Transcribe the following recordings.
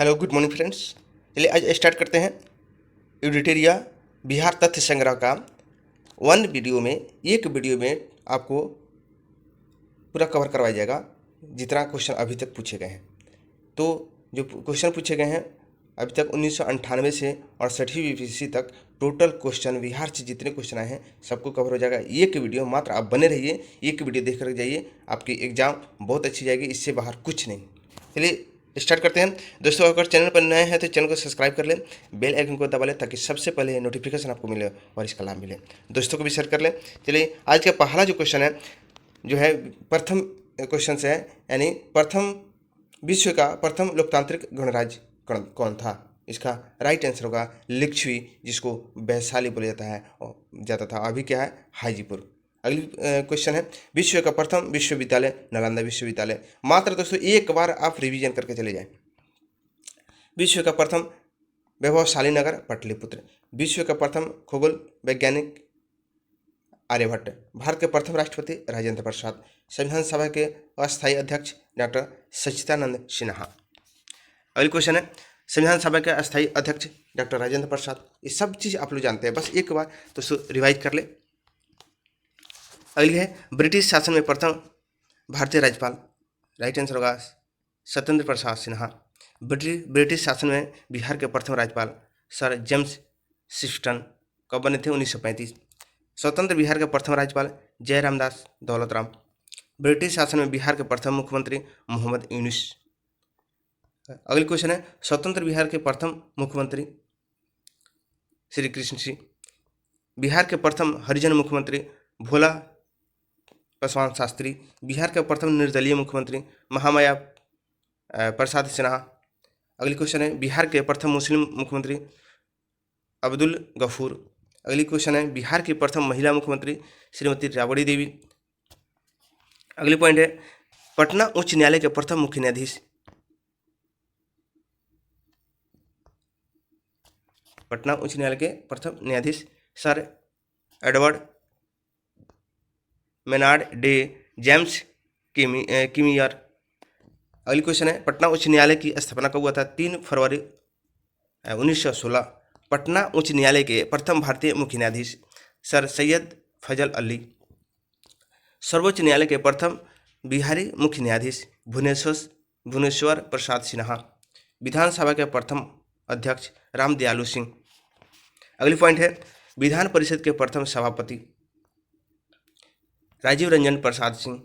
Hello good morning friends. चलिए आज start करते हैं एडिटोरिया बिहार तथ्य संग्रह का एक वीडियो में आपको पूरा कवर करवाया जाएगा जितना क्वेश्चन अभी तक पूछे गए हैं। तो जो क्वेश्चन पूछे गए हैं अभी तक 1998 से 68वीं बीपीएससी तक टोटल क्वेश्चन बिहार से जितने क्वेश्चन आए हैं सबको कवर हो जाएगा एक वीडियो। मात्र आप बने रहिए, एक वीडियो देख कर जाइए, आपकी एग्जाम बहुत अच्छी जाएगी, इससे बाहर कुछ नहीं। चलिए स्टार्ट करते हैं दोस्तों। अगर चैनल पर नए हैं तो चैनल को सब्सक्राइब कर लें, बेल आइकन को दबा लें ताकि सबसे पहले नोटिफिकेशन आपको मिले और इसका लाभ मिले। दोस्तों को भी शेयर कर लें। चलिए आज का पहला जो क्वेश्चन है जो है प्रथम क्वेश्चन से है, यानी विश्व का प्रथम लोकतांत्रिक गणराज्य कौन था। इसका राइट आंसर होगा लिच्छवी, जिसको वैशाली बोला जाता था, अभी क्या है हाजीपुर। अगली क्वेश्चन है विश्व का प्रथम विश्वविद्यालय नालंदा विश्वविद्यालय। मात्र दोस्तों एक बार आप रिवीजन करके चले जाएं। विश्व का प्रथम वैभवशाली नगर पाटलिपुत्र। विश्व का प्रथम खगोल वैज्ञानिक आर्यभट्ट। भारत के प्रथम राष्ट्रपति राजेंद्र प्रसाद। संविधान सभा के अस्थायी अध्यक्ष डॉक्टर सच्चिदानंद सिन्हा। अगली क्वेश्चन है संविधान सभा के अस्थायी अध्यक्ष डॉक्टर राजेंद्र प्रसाद। ये सब चीज़ आप लोग जानते हैं, बस एक बार तो रिवाइज कर ले। अगली है ब्रिटिश शासन में प्रथम भारतीय राज्यपाल। राइट आंसर होगा सत्येंद्र प्रसाद सिन्हा। ब्रिटिश शासन में बिहार के प्रथम राज्यपाल सर जेम्स शिफ्टन कब बने थे? 1935। स्वतंत्र बिहार के प्रथम राज्यपाल जयरामदास दौलतराम। ब्रिटिश शासन में बिहार के प्रथम मुख्यमंत्री मोहम्मद यूनुस। अगली क्वेश्चन है स्वतंत्र बिहार के प्रथम मुख्यमंत्री श्री कृष्ण सिंह। बिहार के प्रथम हरिजन मुख्यमंत्री भोला पासवान शास्त्री। बिहार के प्रथम निर्दलीय मुख्यमंत्री महामाया प्रसाद सिन्हा। अगली क्वेश्चन है बिहार के प्रथम मुस्लिम मुख्यमंत्री अब्दुल गफूर। अगली क्वेश्चन है बिहार की प्रथम महिला मुख्यमंत्री श्रीमती राबड़ी देवी। अगली पॉइंट है पटना उच्च न्यायालय के प्रथम मुख्य न्यायाधीश। पटना उच्च न्यायालय के प्रथम न्यायाधीश sir Edward Maynard de James Kimier. अगली क्वेश्चन है पटना उच्च न्यायालय की स्थापना कब हुआ था? 3 फरवरी 1916। पटना उच्च न्यायालय के प्रथम भारतीय मुख्य न्यायाधीश सर सैयद फजल अली। सर्वोच्च न्यायालय के प्रथम बिहारी मुख्य न्यायाधीश भुवनेश्वर प्रसाद सिन्हा। विधानसभा के प्रथम अध्यक्ष रामदयालु सिंह। अगली पॉइंट है विधान परिषद के प्रथम सभापति राजीव रंजन प्रसाद सिंह।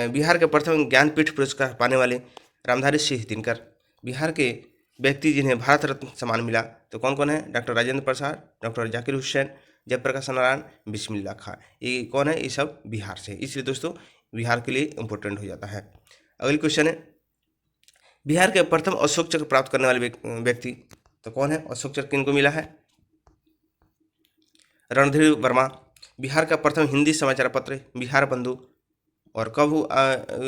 बिहार के प्रथम ज्ञानपीठ पुरस्कार पाने वाले रामधारी सिंह दिनकर। बिहार के व्यक्ति जिन्हें भारत रत्न सम्मान मिला तो कौन कौन है? डॉक्टर राजेंद्र प्रसाद, डॉक्टर जाकिर हुसैन, जयप्रकाश नारायण, बिस्मिल्लाह खां। ये कौन है? ये सब बिहार से, इसलिए दोस्तों बिहार के लिए इम्पोर्टेंट हो जाता है। अगली क्वेश्चन है बिहार के प्रथम अशोक चक्र प्राप्त करने वाले व्यक्ति तो कौन है? अशोक चक्र किनको मिला है? रणधीर वर्मा। बिहार का प्रथम हिंदी समाचार पत्र बिहार बंधु, और कब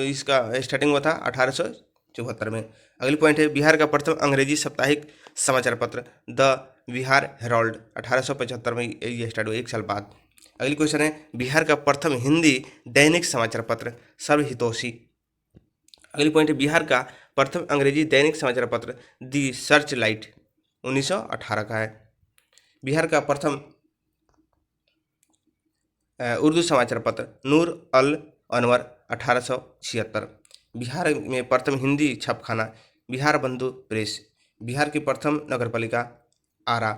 इसका स्टार्टिंग हुआ था? 1874 में। अगली पॉइंट है बिहार का प्रथम अंग्रेजी साप्ताहिक समाचार पत्र द बिहार हेराल्ड 1875 में ये स्टार्ट हुआ, 1 साल बाद। अगली क्वेश्चन है बिहार का प्रथम हिंदी दैनिक समाचार पत्र सर्वहितोषी। अगली पॉइंट है बिहार का प्रथम अंग्रेजी दैनिक समाचार पत्र दी सर्च लाइट 1918 का है। बिहार का प्रथम उर्दू समाचार पत्र नूर अल अनवर 1876। बिहार में प्रथम हिंदी छापखाना बिहार बंधु प्रेस। बिहार की प्रथम नगरपालिका आरा।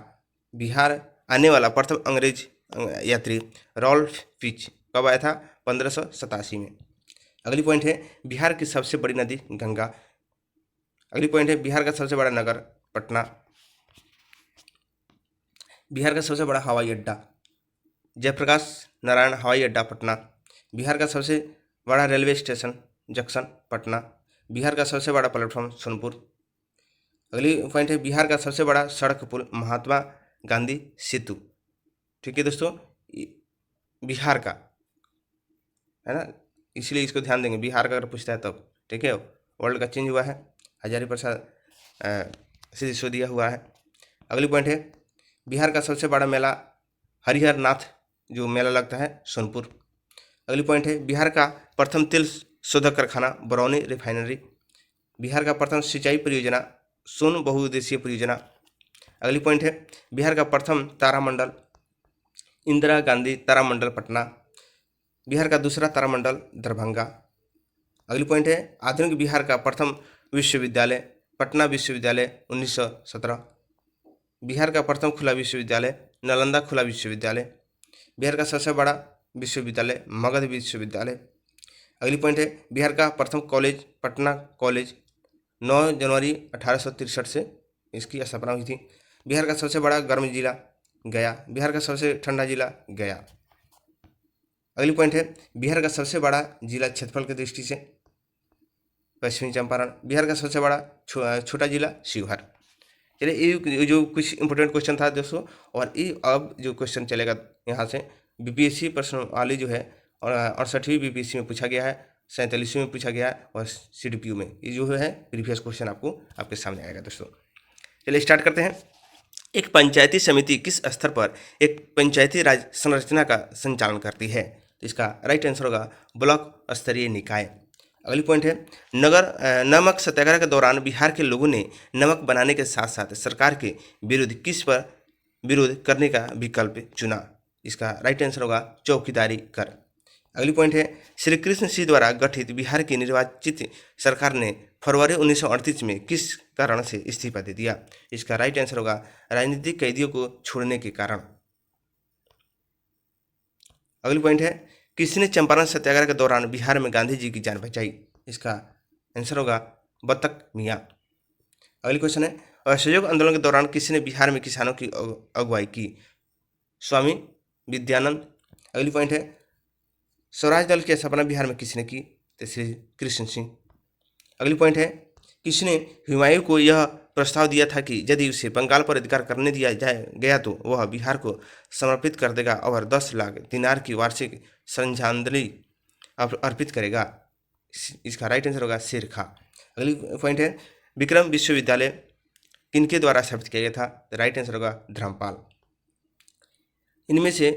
बिहार आने वाला प्रथम अंग्रेज यात्री रॉल्फ फिच कब आया था? 1587 में। अगली पॉइंट है बिहार की सबसे बड़ी नदी गंगा। अगली पॉइंट है बिहार का सबसे बड़ा नगर पटना। बिहार का सबसे बड़ा हवाई अड्डा जयप्रकाश नारायण हवाई अड्डा पटना। बिहार का सबसे बड़ा railway station junction Patna. Bihar का सबसे बड़ा प्लेटफॉर्म सोनपुर। अगली पॉइंट है बिहार का सबसे बड़ा सड़क पुल महात्मा गांधी सेतु। ठीक है दोस्तों, बिहार का है ना, इसलिए इसको ध्यान देंगे। बिहार का अगर पूछता है तब, ठीक है। वर्ल्ड का चेंज हुआ है, हजारी प्रसाद सिसोदिया हुआ है। अगली पॉइंट है बिहार का सबसे बड़ा मेला हरिहर नाथ जो मेला लगता है सोनपुर। अगली पॉइंट है बिहार का प्रथम तेल शोधक कारखाना बरौनी रिफाइनरी। बिहार का प्रथम सिंचाई परियोजना सोन बहुउद्देशीय परियोजना। अगली पॉइंट है बिहार का प्रथम तारामंडल इंदिरा गांधी तारामंडल पटना। बिहार का दूसरा तारामंडल दरभंगा। अगली पॉइंट है आधुनिक बिहार का प्रथम विश्वविद्यालय पटना विश्वविद्यालय 1917। बिहार का प्रथम खुला विश्वविद्यालय नालंदा खुला विश्वविद्यालय। बिहार का सबसे बड़ा विश्वविद्यालय मगध विश्वविद्यालय। अगली पॉइंट है बिहार का प्रथम कॉलेज पटना कॉलेज 9 जनवरी 1863 से इसकी स्थापना हुई थी। बिहार का सबसे बड़ा गर्म जिला गया। बिहार का सबसे ठंडा जिला गया। अगली पॉइंट है बिहार का सबसे बड़ा जिला क्षेत्रफल की दृष्टि से पश्चिमी चंपारण। बिहार का सबसे बड़ा छोटा जिला शिवहर। चलिए ये जो कुछ इंपॉर्टेंट क्वेश्चन था दोस्तों, और ये अब जो क्वेश्चन चलेगा यहाँ से बीपीएससी प्रश्नावली जो है 68वीं बीपीएससी में पूछा गया है, 47वीं में पूछा गया है और सीडीपीयू में ये जो है प्रीवियस क्वेश्चन आपको आपके सामने आएगा दोस्तों। चलिए स्टार्ट करते हैं। एक पंचायती समिति किस स्तर पर एक पंचायती राज संरचना का संचालन करती है? तो इसका राइट आंसर होगा ब्लॉक स्तरीय निकाय। अगली पॉइंट है नमक सत्याग्रह के दौरान बिहार के लोगों ने नमक बनाने के साथ साथ सरकार के विरोध करने का विकल्प चुना। इसका राइट आंसर होगा चौकीदारी कर। अगली पॉइंट है श्री कृष्ण सिंह द्वारा गठित बिहार की निर्वाचित सरकार ने फरवरी 1938 में किस कारण से इस्तीफा दे दिया? इसका राइट आंसर होगा राजनीतिक कैदियों को छोड़ने के कारण। अगली पॉइंट है किसने चंपारण सत्याग्रह के दौरान बिहार में गांधी जी की जान बचाई? इसका आंसर होगा बतक मियाँ। अगली क्वेश्चन है असहयोग आंदोलन के दौरान किसने बिहार में किसानों की अगुवाई की? स्वामी विद्यानंद। अगली पॉइंट है स्वराज दल की स्थापना बिहार में किसने की? तो श्री कृष्ण सिंह। अगली पॉइंट है किसने हुमायूं को यह प्रस्ताव दिया था कि यदि उसे बंगाल पर अधिकार करने दिया गया तो वह बिहार को समर्पित कर देगा और 10 लाख दिनार की वार्षिक श्रद्धांजलि अर्पित करेगा? इसका राइट आंसर होगा शेर खां। अगली पॉइंट है विक्रम विश्वविद्यालय किनके द्वारा स्थापित किया गया था? तो राइट आंसर होगा धर्मपाल। इनमें से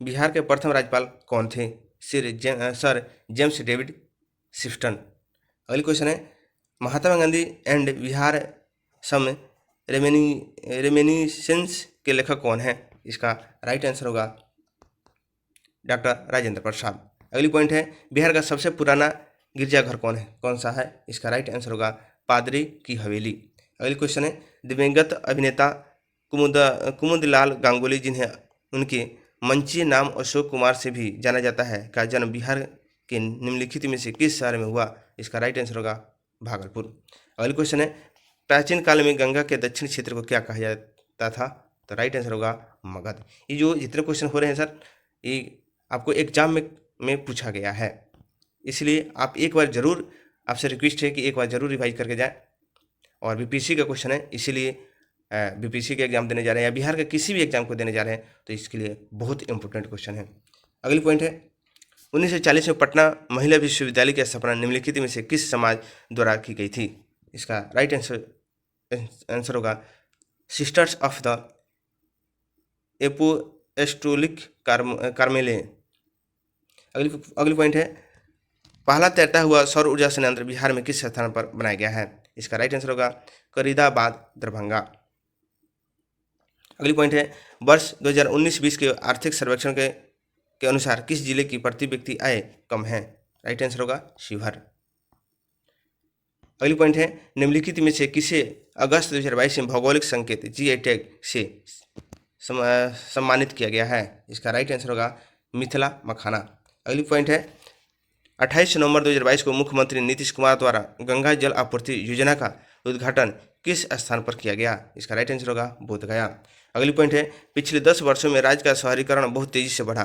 बिहार के प्रथम राज्यपाल कौन थे? Sir James David Sifton. अगली क्वेश्चन है Mahatma Gandhi and Bihar some reminiscence के लेखक कौन है? इसका राइट आंसर होगा डॉक्टर राजेंद्र प्रसाद। अगली पॉइंट है बिहार का सबसे पुराना गिरजाघर कौन सा है? इसका राइट आंसर होगा पादरी की हवेली। अगली क्वेश्चन है दिवंगत अभिनेता कुमुदलाल गांगुली जिन्हें उनके मंचीय नाम अशोक कुमार से भी जाना जाता है का जन्म बिहार के निम्नलिखित में से किस शहर में हुआ? इसका राइट आंसर होगा भागलपुर। अगली क्वेश्चन है प्राचीन काल में गंगा के दक्षिण क्षेत्र को क्या कहा जाता था? तो राइट आंसर होगा मगध। ये जो जितने क्वेश्चन हो रहे हैं सर ये आपको एग्जाम में पूछा गया है, इसलिए आप एक बार जरूर, आपसे रिक्वेस्ट है कि एक बार जरूर रिवाइज करके जाएं। और बीपीएससी का क्वेश्चन है, इसीलिए बीपीएससी के एग्जाम देने जा रहे हैं या बिहार के किसी भी एग्जाम को देने जा रहे हैं तो इसके लिए बहुत इंपॉर्टेंट क्वेश्चन है। अगली पॉइंट है 1940 में पटना महिला विश्वविद्यालय की स्थापना निम्नलिखित में से किस समाज द्वारा की गई थी? इसका राइट आंसर होगा सिस्टर्स ऑफ द एपोस्टोलिक कार्मेले। अगली पॉइंट है पहला तैरता हुआ सौर ऊर्जा संयंत्र बिहार में किस स्थान पर बनाया गया है? इसका राइट आंसर होगा करीदाबाद दरभंगा। अगली पॉइंट है वर्ष 2019-20 के आर्थिक सर्वेक्षण के अनुसार किस जिले की प्रति व्यक्ति आय कम है? राइट आंसर होगा शिवहर। अगली पॉइंट है निम्नलिखित में से किसे अगस्त 2022 में भौगोलिक संकेत जीआई टैग से सम्मानित किया गया है? इसका राइट आंसर होगा मिथिला मखाना। अगली पॉइंट है 28 नवंबर 2022 को मुख्यमंत्री नीतीश कुमार द्वारा गंगा जल आपूर्ति योजना का उद्घाटन किस स्थान पर किया गया? इसका राइट आंसर होगा बोधगया। अगली पॉइंट है पिछले 10 वर्षों में राज्य का शहरीकरण बहुत तेजी से बढ़ा।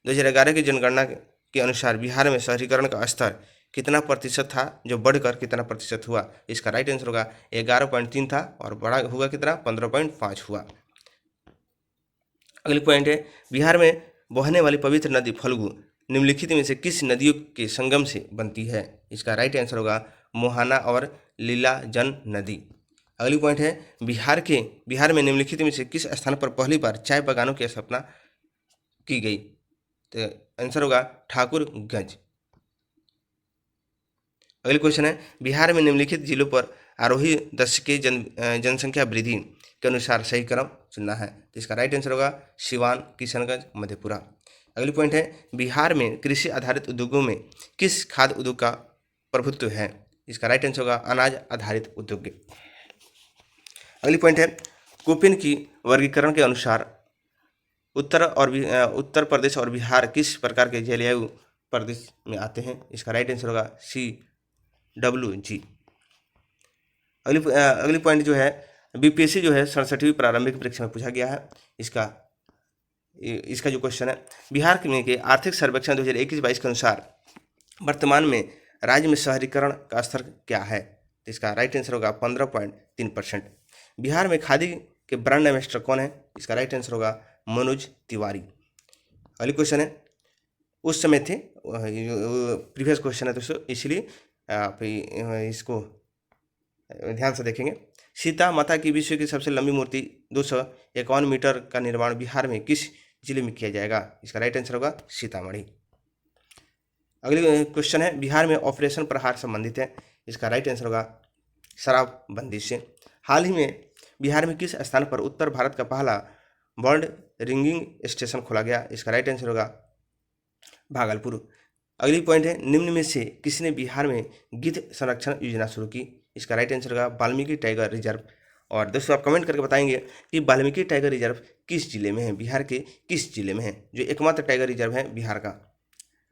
2011 की जनगणना के अनुसार बिहार में शहरीकरण का स्तर कितना प्रतिशत था जो बढ़कर कितना प्रतिशत हुआ? इसका राइट आंसर होगा 11.3 था और बड़ा हुआ कितना 15.5 हुआ। अगली पॉइंट है बिहार में बहने वाली पवित्र नदी फल्गु निम्नलिखित में से किस नदियों के संगम से बनती है? इसका राइट आंसर होगा मोहाना और लीलाजन नदी। अगली पॉइंट है बिहार में निम्नलिखित में से किस स्थान पर पहली बार चाय बागानों की स्थापना की गई? तो आंसर होगा ठाकुरगंज। अगली क्वेश्चन है बिहार में निम्नलिखित जिलों पर आरोही दशक के जनसंख्या वृद्धि के अनुसार सही क्रम चुनना है। तो इसका राइट आंसर होगा सिवान, किशनगंज, मधेपुरा। अगली पॉइंट है बिहार में कृषि आधारित उद्योगों में किस खाद्य उद्योग का प्रभुत्व है? इसका राइट आंसर होगा अनाज आधारित उद्योग। अगली पॉइंट है कोपेन की वर्गीकरण के अनुसार उत्तर प्रदेश और बिहार किस प्रकार के जलवायु प्रदेश में आते हैं? इसका राइट आंसर होगा CWG। अगली पॉइंट जो है बीपीएससी जो है 67वीं प्रारंभिक परीक्षा में पूछा गया है। इसका जो क्वेश्चन है बिहार के आर्थिक सर्वेक्षण 2021-22 के अनुसार वर्तमान में राज्य में शहरीकरण का स्तर क्या है? तो इसका राइट आंसर होगा 15.3%। बिहार में खादी के ब्रांड एम्बेसडर कौन है? इसका राइट आंसर होगा मनोज तिवारी। अगली क्वेश्चन है उस समय थे, प्रीवियस क्वेश्चन है दोस्तों, इसलिए आप इसको ध्यान से देखेंगे। सीता माता की विश्व की सबसे लंबी मूर्ति 251 मीटर का निर्माण बिहार में किस जिले में किया जाएगा? इसका राइट आंसर होगा सीतामढ़ी। अगली क्वेश्चन है बिहार में ऑपरेशन प्रहार संबंधित है। इसका राइट आंसर होगा शराबबंदी से। हाल ही में बिहार में किस स्थान पर उत्तर भारत का पहला बर्ड रिंगिंग स्टेशन खोला गया? इसका राइट आंसर होगा भागलपुर। अगली पॉइंट है निम्न में से किसने बिहार में गिद्ध संरक्षण योजना शुरू की? इसका राइट आंसर होगा वाल्मीकि टाइगर रिजर्व। और दोस्तों आप कमेंट करके बताएंगे कि वाल्मीकि टाइगर रिजर्व किस जिले में है, बिहार के किस जिले में है, जो एकमात्र टाइगर रिजर्व है बिहार का।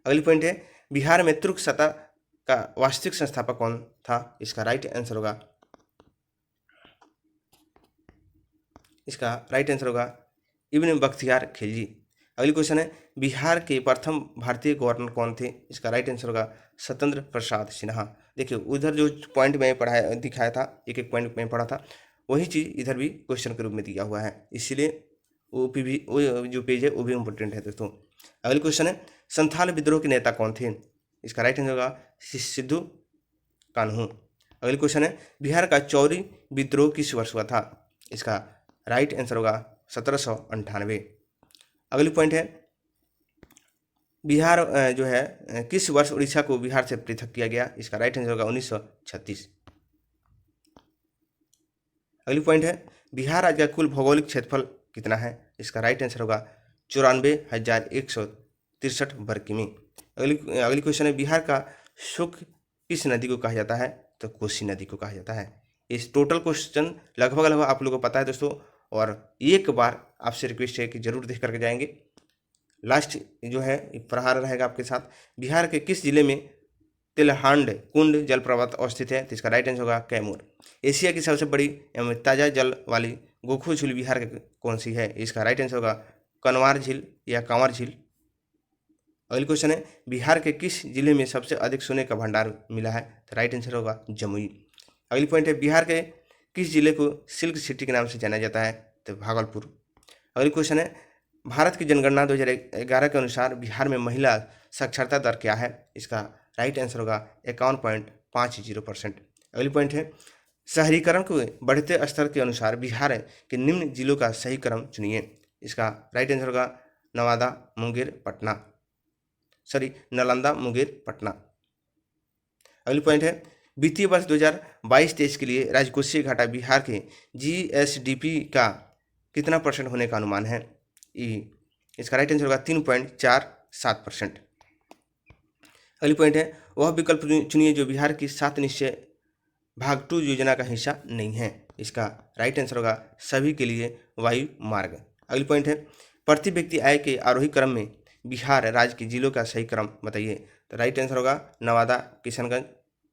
अगली पॉइंट है बिहार में तुर्क सत्ता का वास्तविक संस्थापक कौन था? इसका राइट आंसर होगा इब्न बख्तियार खिलजी। अगली क्वेश्चन है बिहार के प्रथम भारतीय गवर्नर कौन थे? इसका राइट आंसर होगा सत्येंद्र प्रसाद सिन्हा। देखिए उधर जो पॉइंट में पढ़ाया दिखाया था, एक पॉइंट में पढ़ा था, वही चीज़ इधर भी क्वेश्चन के रूप में दिया हुआ है, इसीलिए वो जो पेज है वो भी इम्पोर्टेंट है दोस्तों। अगली क्वेश्चन है संथाल विद्रोह के नेता कौन थे? इसका राइट आंसर होगा सिद्धू कान्हू। अगली क्वेश्चन है बिहार का चौरी विद्रोह किस वर्ष हुआ था? इसका राइट आंसर होगा 1798। अगली पॉइंट है बिहार जो है किस वर्ष उड़ीसा को बिहार से पृथक किया गया? इसका राइट आंसर होगा 1936। अगली पॉइंट है बिहार राज्य का कुल भौगोलिक क्षेत्रफल कितना है? इसका राइट आंसर होगा 94,163 वर्ग किमी। अगली क्वेश्चन है बिहार का शुक किस नदी को कहा जाता है? तो कोसी नदी को कहा जाता है। इस टोटल क्वेश्चन लगभग आप लोगों को पता है दोस्तों, और एक बार आपसे रिक्वेस्ट है कि जरूर देख करके जाएंगे। लास्ट जो है प्रहार रहेगा आपके साथ। बिहार के किस जिले में तिलहांड कुंड जलप्रपात अवस्थित है? तो इसका राइट आंसर होगा कैमूर। एशिया की सबसे बड़ी एवं ताज़ा जल वाली गोखू झील बिहार के कौन सी है? इसका राइट आंसर होगा कनवार झील या कांवर झील। अगली क्वेश्चन है बिहार के किस जिले में सबसे अधिक सोने का भंडार मिला है? तो राइट आंसर होगा जमुई। अगली पॉइंट है बिहार के किस जिले को सिल्क सिटी के नाम से जाना जाता है? तो भागलपुर। अगली क्वेश्चन है भारत की जनगणना 2011 के अनुसार बिहार में महिला साक्षरता दर क्या है? इसका राइट आंसर होगा 51.50%। अगली पॉइंट है शहरीकरण के बढ़ते स्तर के अनुसार बिहार के निम्न जिलों का सही क्रम चुनिए। इसका राइट आंसर होगा नालंदा मुंगेर पटना। अगली पॉइंट है वित्तीय वर्ष 2022-23 के लिए राजकोषीय घाटा बिहार के GSDP का कितना % होने का अनुमान है? इसका राइट आंसर होगा 3.47%। अगली पॉइंट है वह विकल्प चुनिए जो बिहार की 7 निश्चय भाग 2 योजना का हिस्सा नहीं है। इसका राइट आंसर होगा सभी के लिए वायु मार्ग। अगली पॉइंट है प्रति व्यक्ति आय के आरोही क्रम में बिहार राज्य के जिलों का सही क्रम बताइए। तो राइट आंसर होगा नवादा, किशनगंज,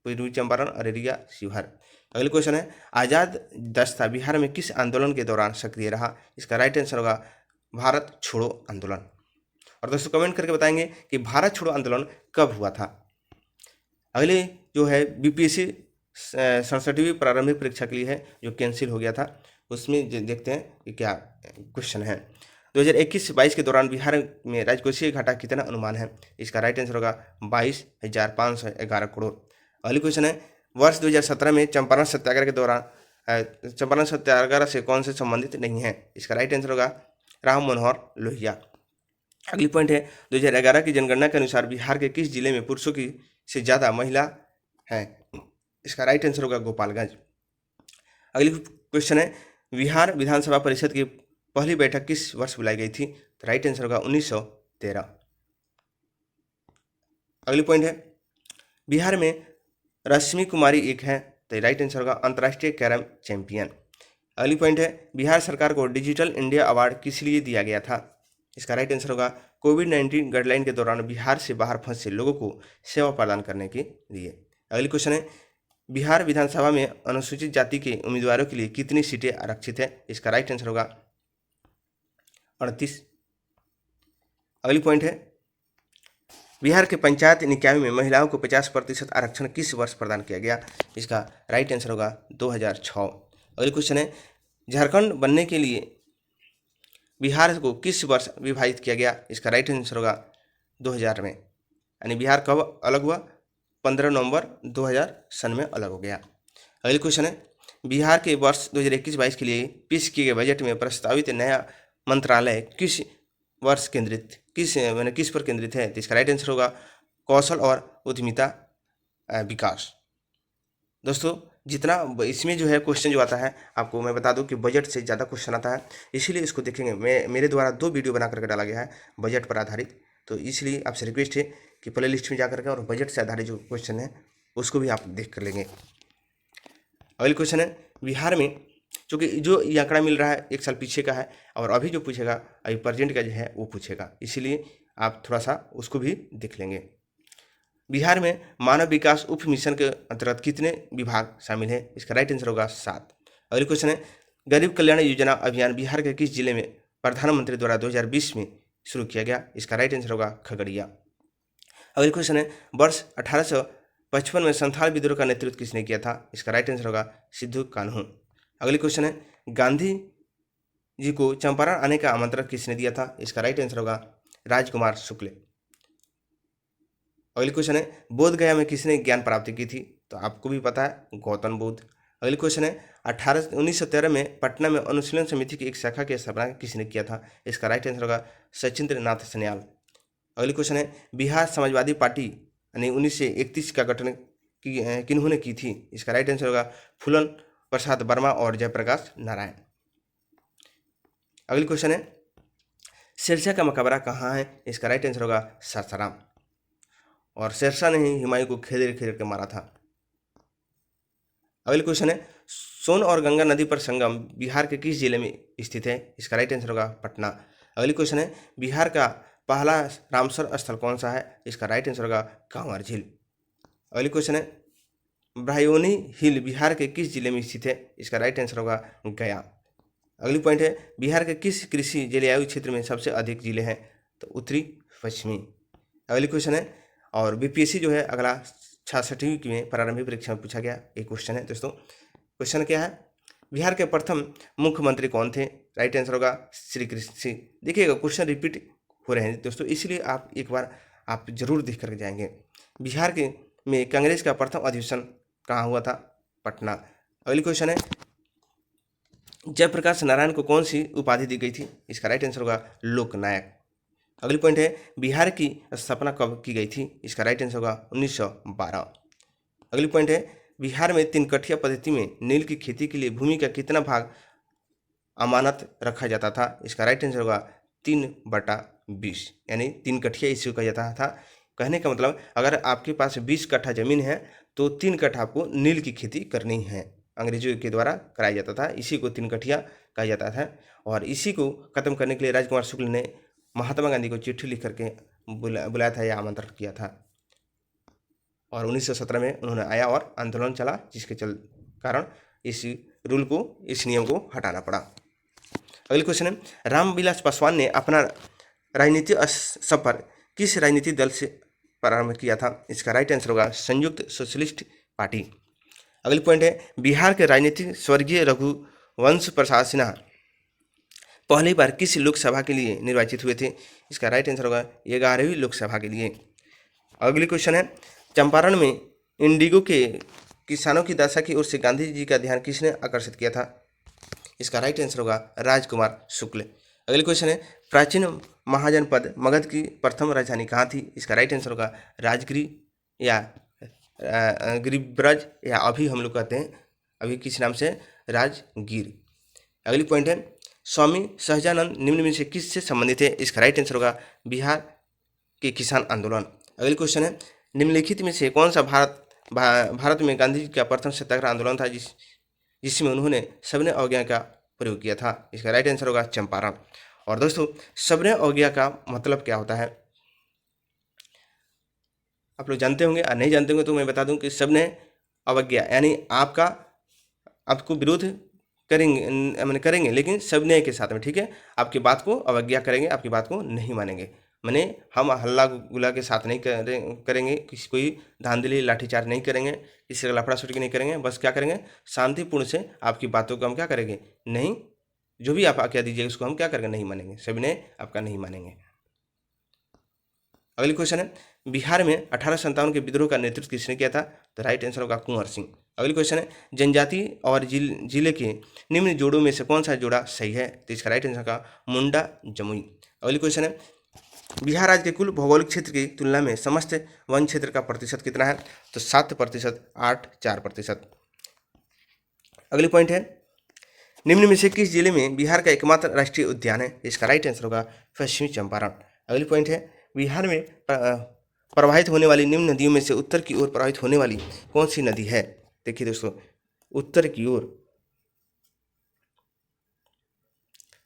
पूर्वी चंपारण, अररिया, शिवहर। अगले क्वेश्चन है आज़ाद दस्ता बिहार में किस आंदोलन के दौरान सक्रिय रहा? इसका राइट आंसर होगा भारत छोड़ो आंदोलन। और दोस्तों कमेंट करके बताएंगे कि भारत छोड़ो आंदोलन कब हुआ था। अगले जो है बीपीएससी 67वीं प्रारंभिक परीक्षा के लिए है जो कैंसिल हो गया था, उसमें देखते हैं कि क्या क्वेश्चन है। 2021-22 के दौरान बिहार में राजकोषीय घाटा कितना अनुमान है? इसका राइट आंसर होगा 22,511 करोड़। अगली क्वेश्चन है वर्ष 2017 में चंपारण सत्याग्रह के दौरान चंपारण सत्याग्रह से कौन से संबंधित नहीं है? इसका राइट आंसर होगा राम मनोहर लोहिया। अगली पॉइंट है 2011 की जनगणना के अनुसार बिहार के किस जिले में पुरुषों की से ज़्यादा महिला हैं? इसका राइट आंसर होगा गोपालगंज। अगली क्वेश्चन है, बिहार विधानसभा परिषद की पहली बैठक किस वर्ष बुलाई गई थी? तो राइट आंसर होगा 1913। अगली पॉइंट है, बिहार में रश्मि कुमारी एक है, तो राइट आंसर होगा अंतर्राष्ट्रीय कैरम चैंपियन। अगली पॉइंट है, बिहार सरकार को डिजिटल इंडिया अवार्ड किस लिए दिया गया था? इसका राइट आंसर होगा कोविड-19 गाइडलाइन के दौरान बिहार से बाहर फंसे लोगों को सेवा प्रदान करने के लिए। अगली क्वेश्चन है, बिहार विधानसभा में अनुसूचित जाति के उम्मीदवारों के लिए कितनी सीटें आरक्षित है? इसका राइट आंसर होगा 38। अगली पॉइंट है, बिहार के पंचायत निकाय में महिलाओं को 50% आरक्षण किस वर्ष प्रदान किया गया? इसका राइट आंसर होगा 2006। अगली क्वेश्चन है, झारखंड बनने के लिए बिहार को किस वर्ष विभाजित किया गया? इसका राइट आंसर होगा 2000 में। यानी बिहार कब अलग हुआ? 15 नवंबर 2000 सन में अलग हो गया। अगली क्वेश्चन है, बिहार के वर्ष 2021-22 के लिए पेश किए गए बजट में प्रस्तावित नया मंत्रालय किस वर्ष किस पर केंद्रित है? तो इसका राइट आंसर होगा कौशल और उद्यमिता विकास। दोस्तों, जितना इसमें जो है क्वेश्चन जो आता है, आपको मैं बता दूं कि बजट से ज़्यादा क्वेश्चन आता है, इसीलिए इसको देखेंगे। मेरे द्वारा 2 वीडियो बना करके डाला गया है बजट पर आधारित, तो इसलिए आपसे रिक्वेस्ट है कि प्ले लिस्ट में जा करके और बजट से आधारित जो क्वेश्चन है उसको भी आप देख कर लेंगे। अगली क्वेश्चन है, बिहार में चूँकि जो ये आंकड़ा मिल रहा है 1 साल पीछे का है, और अभी जो पूछेगा अभी प्रेजेंट का जो है वो पूछेगा, इसीलिए आप थोड़ा सा उसको भी देख लेंगे। बिहार में मानव विकास उप मिशन के अंतर्गत कितने विभाग शामिल हैं? इसका राइट आंसर होगा 7। अगली क्वेश्चन है, गरीब कल्याण योजना अभियान बिहार के किस जिले में प्रधानमंत्री द्वारा 2020 में शुरू किया गया? इसका राइट आंसर होगा खगड़िया। अगली क्वेश्चन है, वर्ष 1855 में संथाल विद्रोह का नेतृत्व किसने किया था? इसका राइट आंसर होगा सिद्धू कान्हू। अगली क्वेश्चन है, गांधी जी को चंपारण आने का आमंत्रण किसने दिया था? इसका राइट आंसर होगा राजकुमार शुक्ल। अगली क्वेश्चन है, बोध गया में किसने ज्ञान प्राप्ति की थी? तो आपको भी पता है, गौतम बुद्ध। अगली क्वेश्चन है, 1913 में पटना में अनुशीलन समिति की एक शाखा की स्थापना किसने किया था? इसका राइट आंसर होगा सचिंद्र नाथ सन्याल। अगली क्वेश्चन है, बिहार समाजवादी पार्टी यानी 1931 का गठन किन्होंने की थी? इसका राइट आंसर होगा फूलन प्रसाद वर्मा और जयप्रकाश नारायण। अगली क्वेश्चन है, शेरशाह का मकबरा कहाँ है? इसका राइट आंसर होगा सासाराम, और शेरशाह ने ही हुमायूं को खेद के मारा था। अगली क्वेश्चन है, सोन और गंगा नदी पर संगम बिहार के किस जिले में स्थित है? इसका राइट आंसर होगा पटना। अगली क्वेश्चन है, बिहार का पहला रामसर स्थल कौन सा है? इसका राइट आंसर होगा कांवर झील। अगली क्वेश्चन है, ब्रायोनी हिल बिहार के किस जिले में स्थित है? इसका राइट आंसर होगा गया। अगली पॉइंट है, बिहार के किस कृषि जलवायु क्षेत्र में सबसे अधिक जिले हैं? तो उत्तरी पश्चिमी। अगली क्वेश्चन है, और बीपीएससी जो है अगला 66वीं में प्रारंभिक परीक्षा में पूछा गया एक क्वेश्चन है। दोस्तों, क्वेश्चन क्या है, बिहार के प्रथम मुख्यमंत्री कौन थे? राइट आंसर होगा श्री कृष्ण सिंह। देखिएगा क्वेश्चन रिपीट हो रहे हैं दोस्तों, इसलिए आप एक बार आप जरूर देख करके जाएंगे। बिहार के में कांग्रेस का प्रथम अधिवेशन कहाँ हुआ था? पटना। अगली क्वेश्चन है, जयप्रकाश नारायण को कौन सी उपाधि दी गई थी? इसका राइट आंसर होगा लोकनायक। अगली पॉइंट है, बिहार की स्थापना कब की गई थी? इसका राइट आंसर होगा 1912। अगली पॉइंट है, बिहार में 3 कठिया पद्धति में नील की खेती के लिए भूमि का कितना भाग अमानत रखा जाता था? इसका राइट आंसर होगा 3/20, यानी 3 कठिया इसे कहा जाता था। कहने का मतलब, अगर आपके पास 20 कट्ठा जमीन है तो 3 कट्ठा आपको नील की खेती करनी है। अंग्रेजों के द्वारा कराया जाता था, इसी को 3 कठिया कहा जाता था। और इसी को खत्म करने के लिए राजकुमार शुक्ल ने महात्मा गांधी को चिट्ठी लिख करके बुलाया था या आमंत्रण किया था, और 1917 में उन्होंने आया और आंदोलन चला, जिसके कारण इस रूल को, इस नियम को हटाना पड़ा। अगली क्वेश्चन है, रामविलास पासवान ने अपना राजनीतिक सफर किस राजनीतिक दल से प्रारंभ किया था? इसका राइट आंसर होगा संयुक्त सोशलिस्ट पार्टी। अगली पॉइंट है, बिहार के राजनीतिक स्वर्गीय रघुवंश प्रसाद सिन्हा पहली बार किस लोकसभा के लिए निर्वाचित हुए थे? इसका राइट आंसर होगा 11वीं लोकसभा के लिए। अगली क्वेश्चन है, चंपारण में इंडिगो के किसानों की दशा की ओर से गांधी जी का ध्यान किसने आकर्षित किया था? इसका राइट आंसर होगा राजकुमार शुक्ल। अगली क्वेश्चन है, प्राचीन महाजनपद मगध की प्रथम राजधानी कहाँ थी? इसका राइट आंसर होगा राजगिरी या गिरिब्रज, या अभी हम लोग कहते हैं अभी किस नाम से राजगीर। अगली पॉइंट है स्वामी सहजानंद निम्न में से किससे संबंधित है? इसका राइट आंसर होगा बिहार के किसान आंदोलन। अगली क्वेश्चन है निम्नलिखित में से कौन सा भारत में गांधी जी का प्रथम सत्याग्रह आंदोलन था जिसमें उन्होंने सविनय अवज्ञा का प्रयोग किया था? इसका राइट आंसर होगा चंपारण। और दोस्तों सविनय अवज्ञा का मतलब क्या होता है आप लोग जानते होंगे और नहीं जानते होंगे तो मैं बता दूं कि सविनय अवज्ञा यानी आपको विरोध करेंगे मैंने करेंगे लेकिन सविनय के साथ में, ठीक है, आपकी बात को अवज्ञा करेंगे, आपकी बात को नहीं मानेंगे। मैंने हम हल्ला गुला के साथ नहीं करेंगे, किसी कोई धांधली लाठीचार्ज नहीं करेंगे, किसी का लफड़ा छुटकी नहीं करेंगे, बस क्या करेंगे शांतिपूर्ण से आपकी बातों को हम क्या करेंगे नहीं, जो भी आप आज्ञा दीजिएगा उसको हम क्या करेंगे नहीं मानेंगे, सविनय आपका नहीं मानेंगे। अगली क्वेश्चन है बिहार में 1857 के विद्रोह का नेतृत्व किसने किया था? तो राइट आंसर होगा कुंवर सिंह। अगली क्वेश्चन है जनजाति और जिले के निम्न जोड़ों में से कौन सा जोड़ा सही है? तो इसका राइट आंसर का मुंडा जमुई। अगली क्वेश्चन है बिहार राज्य के कुल भौगोलिक क्षेत्र की तुलना में समस्त वन क्षेत्र का प्रतिशत कितना है? तो 7%, 8, 4%। अगली पॉइंट है निम्न में से किस जिले में बिहार का एकमात्र राष्ट्रीय उद्यान है? इसका राइट आंसर होगा पश्चिमी चंपारण। अगली पॉइंट है बिहार में प्रवाहित होने वाली निम्न नदियों में से उत्तर की ओर प्रवाहित होने वाली कौन सी नदी है? देखिए दोस्तों उत्तर की ओर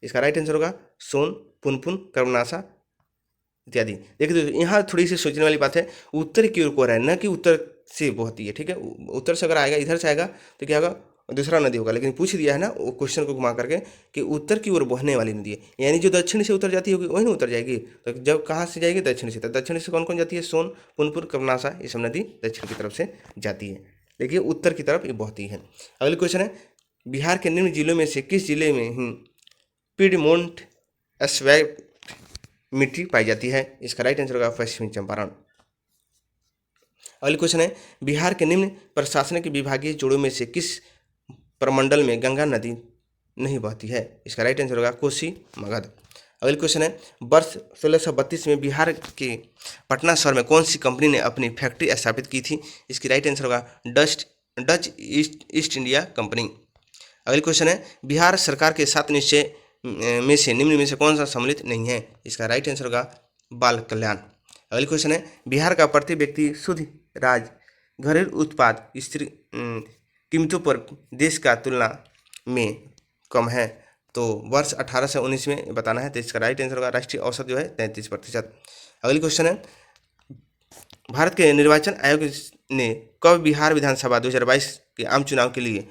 इसका राइट आंसर होगा सोन, पुनपुन, कर्मनाशा इत्यादि। देखिए दोस्तों यहाँ थोड़ी सी सोचने वाली बात है, उत्तर की ओर को रहा है न कि उत्तर से बहती है, ठीक है, उत्तर से अगर आएगा इधर से आएगा तो क्या होगा दूसरा नदी होगा, लेकिन पूछ दिया है ना वो क्वेश्चन को घुमा करके कि उत्तर की ओर बहने वाली नदी है, यानी जो दक्षिण से उतर जाती होगी वही ना उतर जाएगी। तो जब कहाँ से जाएगी? दक्षिण से। तो दक्षिण से कौन कौन जाती है? सोन, पुनपुन, कर्मनाशा, ये सब नदी दक्षिण की तरफ से जाती है, देखिए उत्तर की तरफ ये बहती है। अगली क्वेश्चन है बिहार के निम्न जिलों में से किस जिले में ही पीडमोंट अस्वैट मिट्टी पाई जाती है? इसका राइट आंसर होगा पश्चिमी चंपारण। अगली क्वेश्चन है बिहार के निम्न प्रशासनिक विभागीय जोड़ों में से किस प्रमंडल में गंगा नदी नहीं बहती है? इसका राइट आंसर होगा कोसी मगध। अगली क्वेश्चन है वर्ष 1632 में बिहार के पटना शहर में कौन सी कंपनी ने अपनी फैक्ट्री स्थापित की थी? इसकी राइट आंसर होगा डच ईस्ट इंडिया कंपनी। अगली क्वेश्चन है बिहार सरकार के 7 निश्चय में से निम्न में से कौन सा सम्मिलित नहीं है? इसका राइट आंसर होगा बाल कल्याण। अगली क्वेश्चन है बिहार का प्रति व्यक्ति शुद्ध राज घरेलू उत्पाद स्त्री कीमतों पर देश का तुलना में कम है, तो वर्ष 18 से 19 में बताना है, तो इसका राइट आंसर होगा राष्ट्रीय औसत जो है 33%। अगली क्वेश्चन है भारत के निर्वाचन आयोग ने कब बिहार विधानसभा 2022 के आम चुनाव के लिए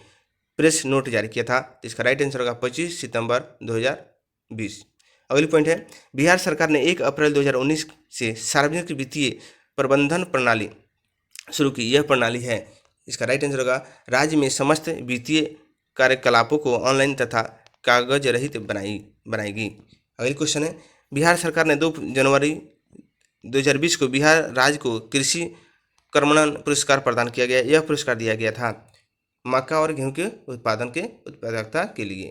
प्रेस नोट जारी किया था? इसका राइट आंसर होगा 25 सितंबर 2020। अगली पॉइंट है बिहार सरकार ने 1 अप्रैल 2019 से सार्वजनिक वित्तीय प्रबंधन प्रणाली शुरू की, यह प्रणाली है, इसका राइट आंसर होगा राज्य में समस्त वित्तीय कार्यकलापों को ऑनलाइन तथा कागज रहित बनाएगी। अगली क्वेश्चन है बिहार सरकार ने 2 जनवरी 2020 को बिहार राज्य को कृषि कर्मण पुरस्कार प्रदान किया गया, यह पुरस्कार दिया गया था मक्का और गेहूं के उत्पादन के उत्पादकता के लिए।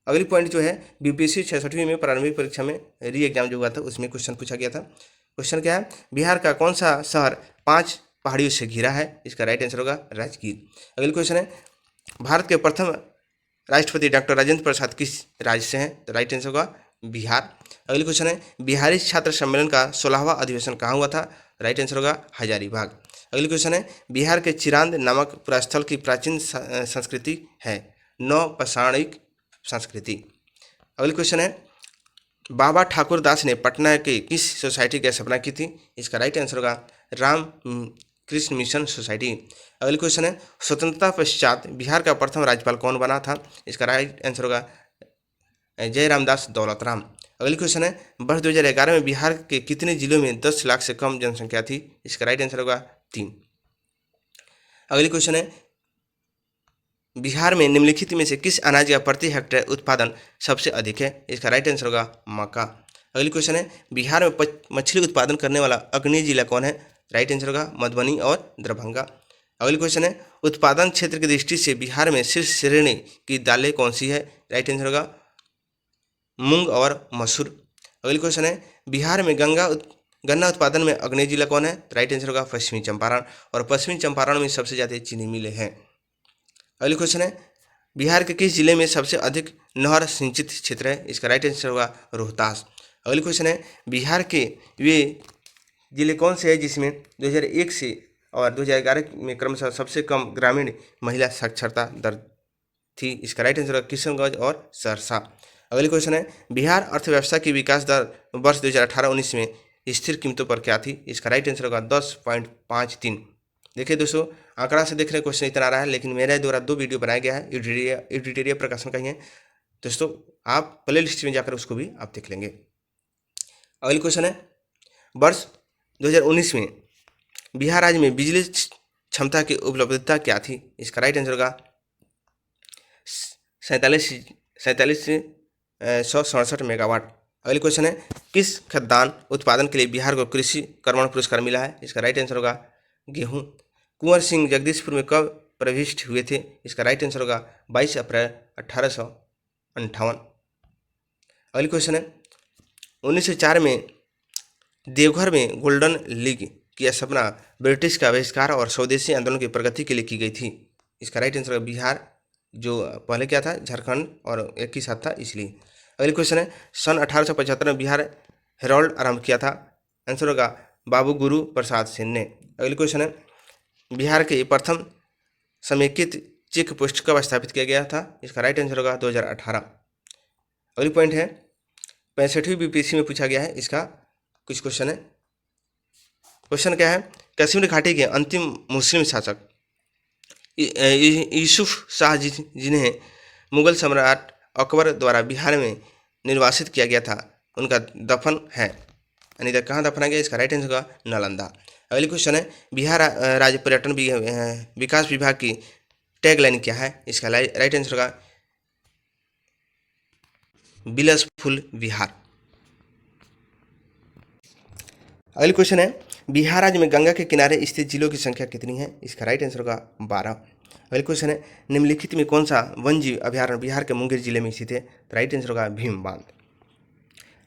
अगली पॉइंट जो है बीपीएससी 66वीं में प्रारंभिक परीक्षा में री एग्जाम जो हुआ था उसमें क्वेश्चन पूछा गया था। क्वेश्चन क्या है बिहार का कौन सा शहर 5 पहाड़ियों से घिरा है? इसका राइट आंसर होगा राजगीर। अगली क्वेश्चन है भारत के प्रथम राष्ट्रपति डॉक्टर राजेंद्र प्रसाद किस राज्य से हैं? तो राइट आंसर होगा बिहार। अगली क्वेश्चन है बिहारी छात्र सम्मेलन का 16वां अधिवेशन कहाँ हुआ था? राइट आंसर होगा हजारीबाग। अगली क्वेश्चन है बिहार के चिरांद नामक पुरास्थल की प्राचीन संस्कृति है नवपाषाणिक संस्कृति। अगली क्वेश्चन है बाबा ठाकुर दास ने पटना के किस सोसाइटी की स्थापना की थी? इसका राइट आंसर होगा राम कृष्ण मिशन सोसाइटी। अगली क्वेश्चन है स्वतंत्रता पश्चात बिहार का प्रथम राज्यपाल कौन बना था? इसका राइट आंसर होगा जयरामदास दौलतराम। अगली क्वेश्चन है वर्ष 2011 में बिहार के कितने जिलों में 10 लाख से कम जनसंख्या थी? इसका राइट आंसर होगा 3। अगली क्वेश्चन है बिहार में निम्नलिखित में से किस अनाज का प्रति हेक्टेयर उत्पादन सबसे अधिक है? इसका राइट आंसर होगा मक्का। अगली क्वेश्चन है बिहार में मछली उत्पादन करने वाला अग्रणी जिला कौन है? राइट आंसर होगा मधुबनी और दरभंगा। अगली क्वेश्चन है उत्पादन क्षेत्र की दृष्टि से बिहार में शीर्ष श्रेणी की दालें कौन सी है? राइट आंसर होगा मूंग और मसूर। अगली क्वेश्चन है बिहार में गन्ना उत्पादन में अग्रणी जिला कौन है? राइट आंसर होगा पश्चिमी चंपारण, और पश्चिमी चंपारण में सबसे ज़्यादा चीनी मिलें हैं। अगली क्वेश्चन है बिहार के किस जिले में सबसे अधिक नहर सिंचित क्षेत्र है? इसका राइट आंसर होगा रोहतास। अगली क्वेश्चन है, बिहार के वे जिले कौन से हैं जिसमें 2001 से और 2011 में क्रमशः सबसे कम ग्रामीण महिला साक्षरता दर थी? इसका राइट आंसर होगा किशनगंज और सहरसा। अगली क्वेश्चन है, बिहार अर्थव्यवस्था की विकास दर वर्ष 2018-19 में स्थिर कीमतों पर क्या थी? इसका राइट आंसर होगा 10.53। देखिए दोस्तों, आंकड़ा से देख रहे क्वेश्चन इतना आ रहा है, लेकिन मेरे द्वारा 2 वीडियो बनाया गया है, एडिटोरिया प्रकाशन का ही है दोस्तों, आप प्ले लिस्ट में जाकर उसको भी आप देख लेंगे। अगली क्वेश्चन है, वर्ष 2019 में बिहार राज्य में बिजली क्षमता की उपलब्धता क्या थी? इसका राइट आंसर होगा 47,167 मेगावाट। अगली क्वेश्चन है, किस खाद्यान्न उत्पादन के लिए बिहार को कृषि कर्मण पुरस्कार मिला है? इसका राइट आंसर होगा गेहूं। कुंवर सिंह जगदीशपुर में कब प्रविष्ट हुए थे? इसका राइट आंसर होगा 22 अप्रैल 1858। अगली क्वेश्चन है, 1904 में देवघर में गोल्डन लीग की स्थापना ब्रिटिश का बहिष्कार और स्वदेशी आंदोलन की प्रगति के लिए की गई थी। इसका राइट आंसर होगा बिहार, जो पहले क्या था झारखंड और एक ही साथ था इसलिए। अगली क्वेश्चन है, सन 1875 में बिहार हेराल्ड आरंभ किया था? आंसर होगा बाबू गुरु प्रसाद सिंह ने। अगली क्वेश्चन है, बिहार के प्रथम समेकित चेक पोस्ट कब स्थापित किया गया था? इसका राइट आंसर होगा 2018। अगली पॉइंट है, 65वीं बीपीएससी में पूछा गया है, इसका कुछ क्वेश्चन है। क्वेश्चन क्या है, कश्मीर घाटी के अंतिम मुस्लिम शासक यूसुफ शाह जिन्हें मुगल सम्राट अकबर द्वारा बिहार में निर्वासित किया गया था, उनका दफन है, यानी कहाँ दफना गया? इसका राइट आंसर होगा नालंदा। अगली क्वेश्चन है, बिहार राज्य पर्यटन विकास विभाग की टैगलाइन क्या है? इसका राइट आंसर होगा बिलसफुल बिहार। अगली क्वेश्चन है, बिहार राज्य में गंगा के किनारे स्थित जिलों की संख्या कितनी है? इसका राइट आंसर होगा 12। अगली क्वेश्चन है, निम्नलिखित में कौन सा वन जीव अभ्यारण्य बिहार के मुंगेर जिले में स्थित है? राइट आंसर होगा भीम बांध।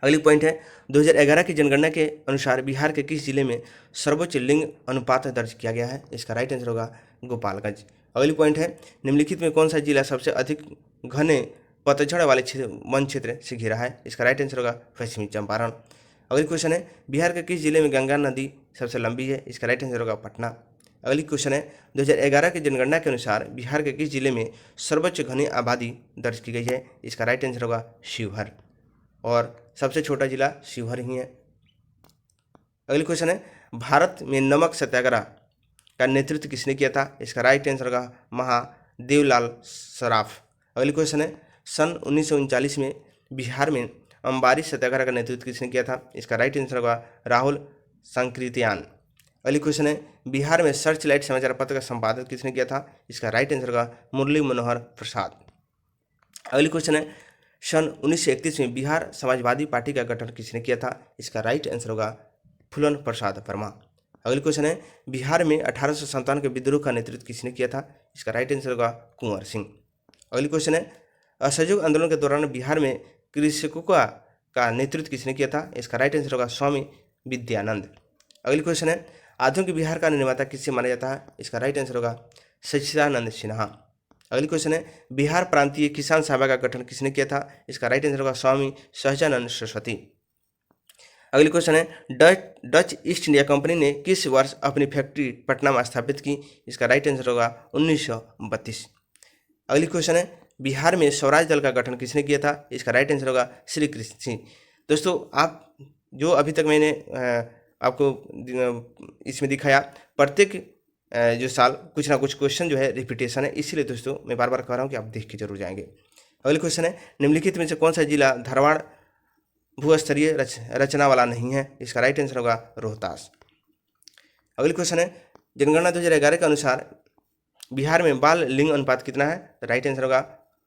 अगली पॉइंट है, 2011 की जनगणना के अनुसार बिहार के किस जिले में सर्वोच्च लिंग अनुपात दर्ज किया गया है? इसका राइट आंसर होगा गोपालगंज। अगली पॉइंट है, निम्नलिखित में कौन सा जिला सबसे अधिक घने पतझड़ वाले वन क्षेत्र से घिरा है? इसका राइट आंसर होगा पश्चिमी चंपारण। अगली क्वेश्चन है, बिहार के किस जिले में गंगा नदी सबसे लंबी है? इसका राइट आंसर होगा पटना। अगली क्वेश्चन है, 2011 की जनगणना के अनुसार बिहार के किस जिले में सर्वोच्च घनी आबादी दर्ज की गई है? इसका राइट आंसर होगा शिवहर, और सबसे छोटा जिला शिवहर ही है। अगली क्वेश्चन है, भारत में नमक सत्याग्रह का नेतृत्व किसने किया था? इसका राइट आंसर होगा महादेवलाल सराफ। अगली क्वेश्चन है, सन 1939 में बिहार में अंबारी सत्याग्रह का नेतृत्व किसने किया था? इसका राइट आंसर होगा राहुल संकृत्यान। अगली क्वेश्चन है, बिहार में सर्च लाइट समाचार पत्र का संपादन किसने किया था? इसका राइट आंसर होगा मुरली मनोहर प्रसाद। अगली क्वेश्चन है, सन 1931 में बिहार समाजवादी पार्टी का गठन किसने किया था? इसका राइट आंसर होगा फूलन प्रसाद वर्मा। अगली क्वेश्चन है, बिहार में 1857 के विद्रोह का नेतृत्व किसने किया था? इसका राइट आंसर होगा कुंवर सिंह। अगली क्वेश्चन है, असहयोग आंदोलन के दौरान बिहार में कृषकों का नेतृत्व किसने किया था? इसका राइट आंसर होगा स्वामी विद्यानंद। अगली क्वेश्चन है, आधुनिक बिहार का निर्माता किससे माना जाता है? इसका राइट आंसर होगा सच्चिदानंद सिन्हा। अगली क्वेश्चन है, बिहार प्रांतीय किसान सभा का गठन किसने किया था? इसका राइट आंसर होगा स्वामी सहजानंद सरस्वती। अगली क्वेश्चन है, डच ईस्ट इंडिया कंपनी ने किस वर्ष अपनी फैक्ट्री पटना में स्थापित की? इसका राइट आंसर होगा 1932। अगली क्वेश्चन है, बिहार में स्वराज दल का गठन किसने किया था? इसका राइट आंसर होगा श्री कृष्ण सिंह। दोस्तों, आप जो अभी तक मैंने आपको इसमें दिखाया, प्रत्येक जो साल कुछ ना कुछ क्वेश्चन जो है रिपीटेशन है, इसीलिए दोस्तों मैं बार बार कह रहा हूँ कि आप देख के जरूर जाएंगे। अगली क्वेश्चन है, निम्नलिखित में से कौन सा जिला धारवाड़ भूस्तरीय रचना वाला नहीं है? इसका राइट आंसर होगा रोहतास। अगली क्वेश्चन है, जनगणना 2011 के अनुसार बिहार में बाल लिंग अनुपात कितना है? राइट आंसर होगा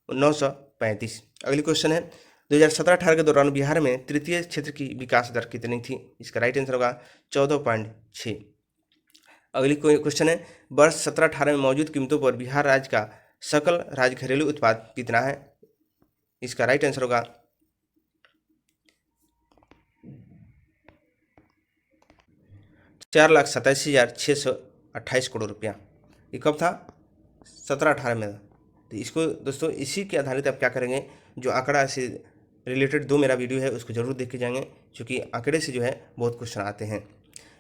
935। अगली क्वेश्चन है, 2017-18 के दौरान बिहार में तृतीय क्षेत्र की विकास दर कितनी थी? इसका राइट आंसर होगा 14.6। अगली क्वेश्चन है, वर्ष 17-18 में मौजूद कीमतों पर बिहार राज्य का सकल राज्य घरेलू उत्पाद कितना है? इसका राइट आंसर होगा 4,87,628 करोड़ रुपया। ये कब था? 17-18 में। तो इसको दोस्तों इसी के आधारित आप क्या करेंगे, जो आंकड़ा से रिलेटेड 2 मेरा वीडियो है उसको जरूर देख के जाएंगे, क्योंकि आंकड़े से जो है बहुत क्वेश्चन आते हैं।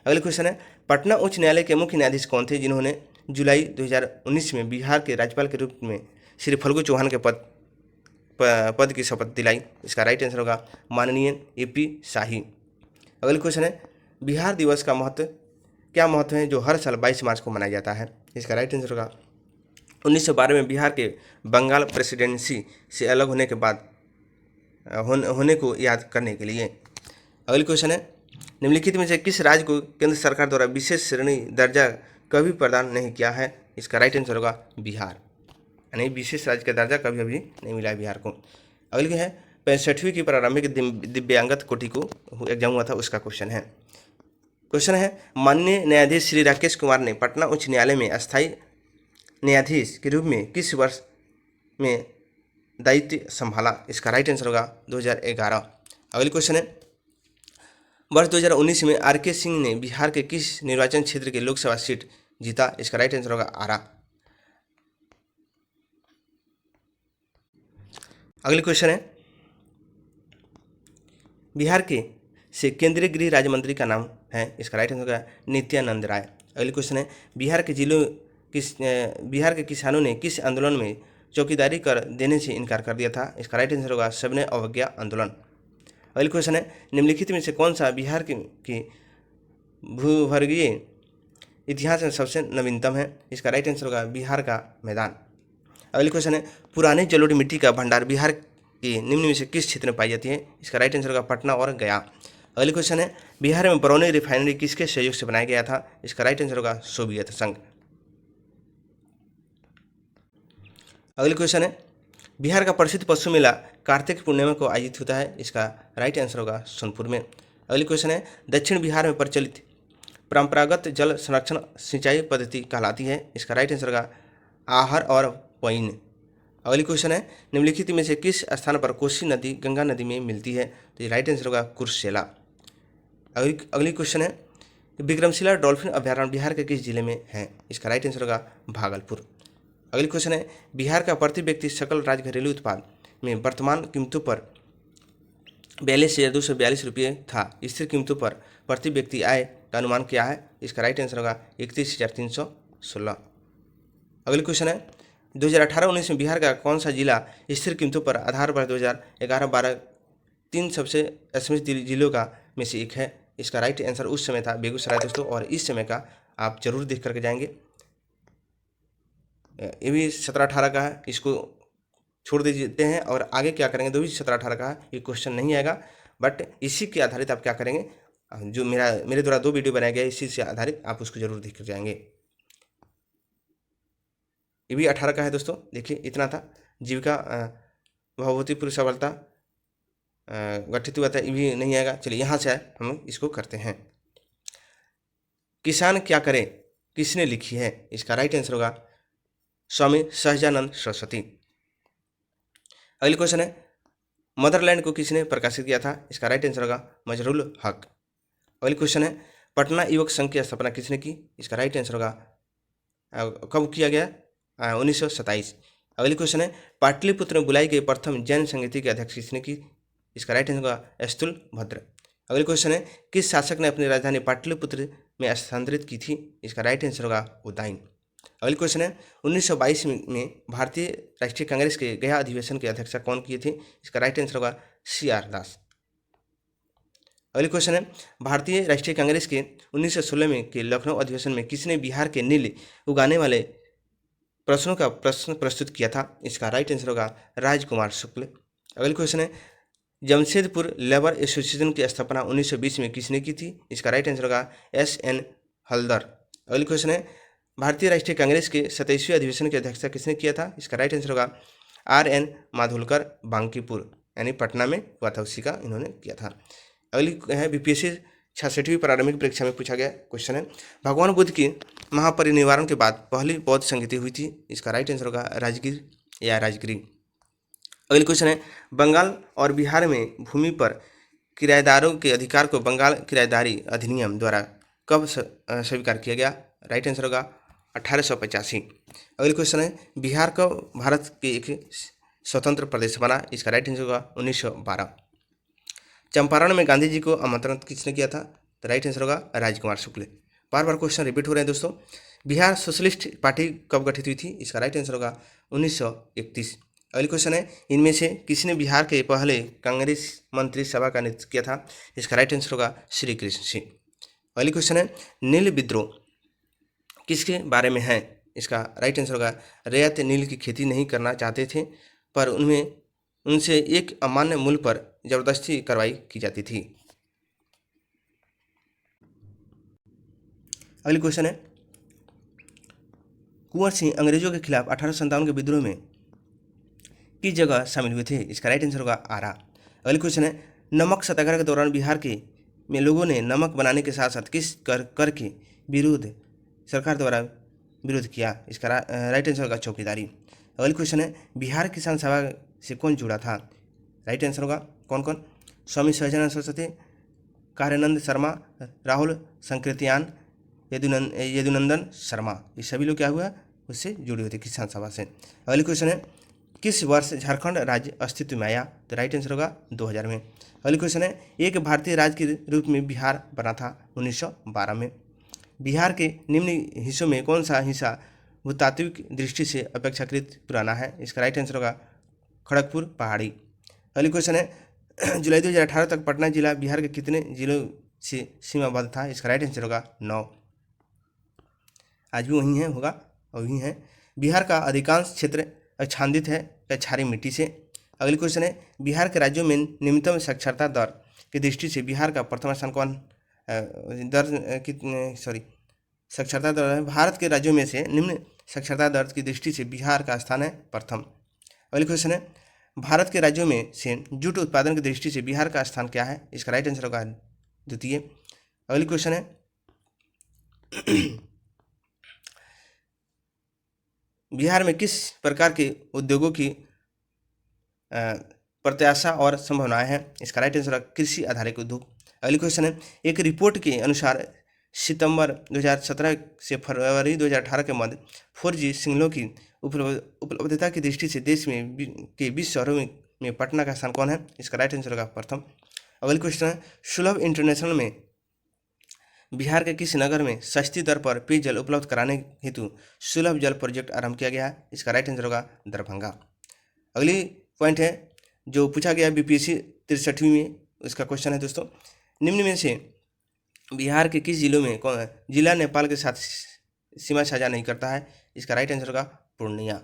अगले क्वेश्चन है, पटना उच्च न्यायालय के मुख्य न्यायाधीश कौन थे जिन्होंने जुलाई 2019 में बिहार के राज्यपाल के रूप में श्री फल्गु चौहान के पद की शपथ दिलाई? इसका राइट आंसर होगा माननीय AP शाही। अगले क्वेश्चन है, बिहार दिवस का महत्व, क्या महत्व है जो हर साल 22 मार्च को मनाया जाता है? इसका राइट आंसर होगा 1912 में बिहार के बंगाल प्रेसिडेंसी से अलग होने के बाद होने को याद करने के लिए। अगली क्वेश्चन है, निम्नलिखित में से किस राज्य को केंद्र सरकार द्वारा विशेष श्रेणी दर्जा कभी प्रदान नहीं किया है? इसका राइट आंसर होगा बिहार, यानी विशेष राज्य का दर्जा कभी अभी नहीं मिला है बिहार को। अगली है, 65वीं की प्रारंभिक दिव्यांगत कोटि को एग्जाम हुआ था, उसका क्वेश्चन है। क्वेश्चन है, माननीय न्यायाधीश श्री राकेश कुमार ने पटना उच्च न्यायालय में अस्थायी न्यायाधीश के रूप में किस वर्ष में दायित्व संभाला? इसका राइट आंसर होगा 2011। अगली क्वेश्चन है, वर्ष 2019 में RK सिंह ने बिहार के किस निर्वाचन क्षेत्र के लोकसभा सीट जीता? इसका राइट आंसर होगा आरा। अगली क्वेश्चन है, बिहार के से केंद्रीय गृह राज्य मंत्री का नाम है? इसका राइट आंसर होगा नित्यानंद राय। अगली क्वेश्चन है, बिहार के किसानों ने किस आंदोलन में चौकीदारी कर देने से इनकार कर दिया था? इसका राइट आंसर होगा सविनय अवज्ञा आंदोलन। अगली क्वेश्चन है, निम्नलिखित में से कौन सा बिहार के भूवर्गीय इतिहास में सबसे नवीनतम है? इसका राइट आंसर होगा बिहार का मैदान। अगली क्वेश्चन है, पुराने जलोढ़ मिट्टी का भंडार बिहार के निम्न में से किस क्षेत्र में पाई जाती है? इसका राइट आंसर होगा पटना और गया। अगली क्वेश्चन है, बिहार में बरौनी रिफाइनरी किसके सहयोग से बनाया गया था? इसका राइट आंसर होगा सोवियत संघ। अगली क्वेश्चन है, बिहार का प्रसिद्ध पशु मेला कार्तिक पूर्णिमा को आयोजित होता है? इसका राइट आंसर होगा सोनपुर में। अगली क्वेश्चन है, दक्षिण बिहार में प्रचलित परंपरागत जल संरक्षण सिंचाई पद्धति कहलाती है? इसका राइट आंसर होगा आहर और पैन। अगली क्वेश्चन है, निम्नलिखित में से किस स्थान पर कोसी नदी गंगा नदी में मिलती है? तो राइट आंसर होगा कुर्सेला। अगली क्वेश्चन है, विक्रमशिला डॉल्फिन अभ्यारण्य बिहार के किस जिले में है? इसका राइट आंसर होगा भागलपुर। अगली क्वेश्चन है, बिहार का प्रति व्यक्ति सकल राज्य घरेलू उत्पाद में वर्तमान कीमतों पर 42,242 रुपये था, स्थिर कीमतों पर प्रति व्यक्ति आय का अनुमान क्या है? इसका राइट आंसर होगा 31,316। अगली क्वेश्चन है, 2018-19 में बिहार का कौन सा जिला स्थिर कीमतों पर आधार पर 2011-12 3 सबसे असमित जिलों का में से एक है? इसका राइट आंसर उस समय था बेगूसराय दोस्तों, और इस समय का आप जरूर देख करके जाएंगे। ये भी 17-18 का है, इसको छोड़ देते हैं और आगे क्या करेंगे, दो भी 17-18 का है, ये क्वेश्चन नहीं आएगा। बट इसी के आधारित आप क्या करेंगे, जो मेरे द्वारा 2 वीडियो बनाया गया है इसी से आधारित आप उसको जरूर देख कर जाएंगे। ये भी 18 का है दोस्तों, देखिए इतना था। जीविका भवभूतिपूर्व सफलता गठित हुआ था, ये भी नहीं आएगा। चलिए यहाँ से हम इसको करते हैं। किसान क्या करे किसने लिखी है? इसका राइट आंसर होगा स्वामी सहजानंद सरस्वती। अगली क्वेश्चन है, मदरलैंड को किसने प्रकाशित किया था? इसका राइट आंसर होगा मजरूल हक। अगली क्वेश्चन है, पटना युवक संघ की स्थापना किसने की? इसका राइट आंसर होगा कब किया गया? 1927। अगली क्वेश्चन है, पाटलिपुत्र में बुलाई गई प्रथम जैन संगीति के अध्यक्ष किसने की? इसका राइट आंसर होगा स्थूल भद्र। अगली क्वेश्चन है, किस शासक ने अपनी राजधानी पाटलिपुत्र में स्थानांतरित की थी? इसका राइट आंसर होगा उदयन। अगली क्वेश्चन है, 1922 में भारतीय राष्ट्रीय कांग्रेस के गया अधिवेशन के अध्यक्षता कौन किए थे? इसका राइट आंसर होगा CR दास। अगली क्वेश्चन है, भारतीय राष्ट्रीय कांग्रेस के 1916 में के लखनऊ अधिवेशन में किसने बिहार के नील उगाने वाले प्रश्नों का प्रश्न प्रस्तुत किया था? इसका राइट आंसर होगा राजकुमार शुक्ल। अगली क्वेश्चन है, जमशेदपुर लेबर एसोसिएशन की स्थापना 1920 में किसने की थी? इसका राइट आंसर होगा SN हल्दर। अगली क्वेश्चन है, भारतीय राष्ट्रीय कांग्रेस के 27वें अधिवेशन की अध्यक्षता किसने किया था? इसका राइट आंसर होगा RN माधोलकर बांकीपुर, यानी पटना में हुआ था, उसी का इन्होंने किया था। अगली है, BPSC 66वीं प्रारंभिक परीक्षा में पूछा गया क्वेश्चन है, भगवान बुद्ध की महापरिनिर्वाण के बाद पहली बौद्ध संगीति हुई थी? इसका राइट आंसर होगा राजगीर या राजगिरी। अगली क्वेश्चन है, बंगाल और बिहार में भूमि पर किराएदारों के अधिकार को बंगाल किराएदारी अधिनियम द्वारा कब स्वीकार किया गया? राइट आंसर होगा 1885। अगली क्वेश्चन है, बिहार कब भारत के एक स्वतंत्र प्रदेश बना? इसका राइट आंसर होगा 1912। चंपारण में गांधी जी को आमंत्रण किसने किया था? तो राइट आंसर होगा राजकुमार शुक्ल। बार बार क्वेश्चन रिपीट हो रहे हैं दोस्तों। बिहार सोशलिस्ट पार्टी कब गठित हुई थी? इसका राइट आंसर होगा 1931। अगली क्वेश्चन है, इनमें से किसने बिहार के पहले कांग्रेस मंत्री सभा का नेतृत्व किया था? इसका राइट आंसर होगा श्री कृष्ण सिंह। अगली क्वेश्चन है, नील विद्रोह किसके बारे में है? इसका राइट आंसर होगा रैयत नील की खेती नहीं करना चाहते थे, पर उनसे एक अमान्य मूल्य पर जबरदस्ती कार्रवाई की जाती थी। अगली क्वेश्चन है, कुंवर सिंह अंग्रेजों के खिलाफ 1857 के विद्रोह में किस जगह शामिल हुए थे? इसका राइट आंसर होगा आरा। अगली क्वेश्चन है, नमक सत्याग्रह के दौरान बिहार के में लोगों ने नमक बनाने के साथ साथ किस कर के विरुद्ध सरकार द्वारा विरोध किया? इसका राइट आंसर होगा चौकीदारी। अगली क्वेश्चन है, बिहार किसान सभा से कौन जुड़ा था? राइट आंसर होगा कौन कौन? स्वामी सहजानंद सरस्वती, कार्यानंद शर्मा, राहुल संकृत्यान, यदुनंदन शर्मा, ये सभी लोग क्या हुआ उससे जुड़े हुए थे किसान सभा से। अगली क्वेश्चन है, किस वर्ष झारखंड राज्य अस्तित्व में आया? तो राइट आंसर होगा 2000 में। अगली क्वेश्चन है, एक भारतीय राज्य के रूप में बिहार बना था 1912 में। बिहार के निम्न हिस्सों में कौन सा हिस्सा भूतात्विक दृष्टि से अपेक्षाकृत पुराना है? इसका राइट आंसर होगा खड़गपुर पहाड़ी। अगली क्वेश्चन है, जुलाई 2018 तक पटना जिला बिहार के कितने जिलों से सीमाबद्ध था? इसका राइट आंसर होगा 9। आज भी वही है होगा वही है। बिहार का अधिकांश क्षेत्र आच्छादित है क्षारीय मिट्टी से। अगली क्वेश्चन है, बिहार के राज्यों में निम्नतम साक्षरता दर की दृष्टि से बिहार का प्रथम स्थान कौन साक्षरता दर है? भारत के राज्यों में से निम्न साक्षरता दर की दृष्टि से बिहार का स्थान है प्रथम। अगली क्वेश्चन है, भारत के राज्यों में से जूट उत्पादन की दृष्टि से बिहार का स्थान क्या है? इसका राइट आंसर होगा द्वितीय। अगली क्वेश्चन है, बिहार में किस प्रकार के उद्योगों की प्रत्याशा और संभावनाएं हैं? इसका राइट आंसर है कृषि आधारित उद्योग। अगली क्वेश्चन है, एक रिपोर्ट के अनुसार सितंबर 2017 से फरवरी 2018 के मध्य 4G सिग्नलों की उपलब्धता की दृष्टि से देश में के 20 शहरों में पटना का स्थान कौन है? इसका राइट आंसर होगा प्रथम। अगली क्वेश्चन है, सुलभ इंटरनेशनल में बिहार के किस नगर में सस्ती दर पर पेयजल उपलब्ध कराने हेतु सुलभ जल प्रोजेक्ट आरंभ किया गया है? इसका राइट आंसर होगा दरभंगा। अगली पॉइंट है जो पूछा गया BPSC 63वीं में, इसका क्वेश्चन है दोस्तों, निम्न में से बिहार के किस जिलों में जिला नेपाल के साथ सीमा साझा नहीं करता है? इसका राइट आंसर होगा पूर्णिया।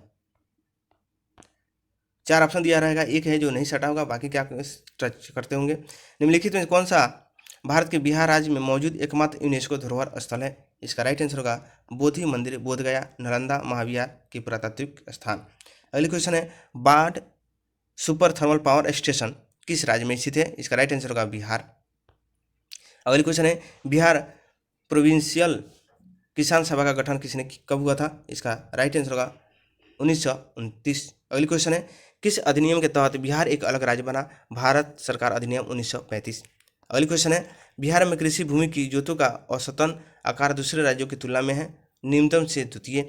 4 ऑप्शन दिया रहेगा, एक है जो नहीं सटा होगा, बाकी क्या टच करते होंगे। निम्नलिखित में कौन सा भारत के बिहार राज्य में मौजूद एकमात्र यूनेस्को धरोहर स्थल है? इसका राइट आंसर होगा बोधि मंदिर, बोधगया, नालंदा, महाविहार के पुरातात्विक स्थान। अगली क्वेश्चन है, बाढ़ सुपर थर्मल पावर स्टेशन किस राज्य में स्थित है? इसका राइट आंसर होगा बिहार। अगली क्वेश्चन है, बिहार प्रोविंशियल किसान सभा का गठन किसने कब हुआ था? इसका राइट आंसर होगा 1929। अगली क्वेश्चन है, किस अधिनियम के तहत बिहार एक अलग राज्य बना? भारत सरकार अधिनियम 1935। अगली क्वेश्चन है, बिहार में कृषि भूमि की जोतों का औसतन आकार दूसरे राज्यों की तुलना में है, न्यूनतम से द्वितीय।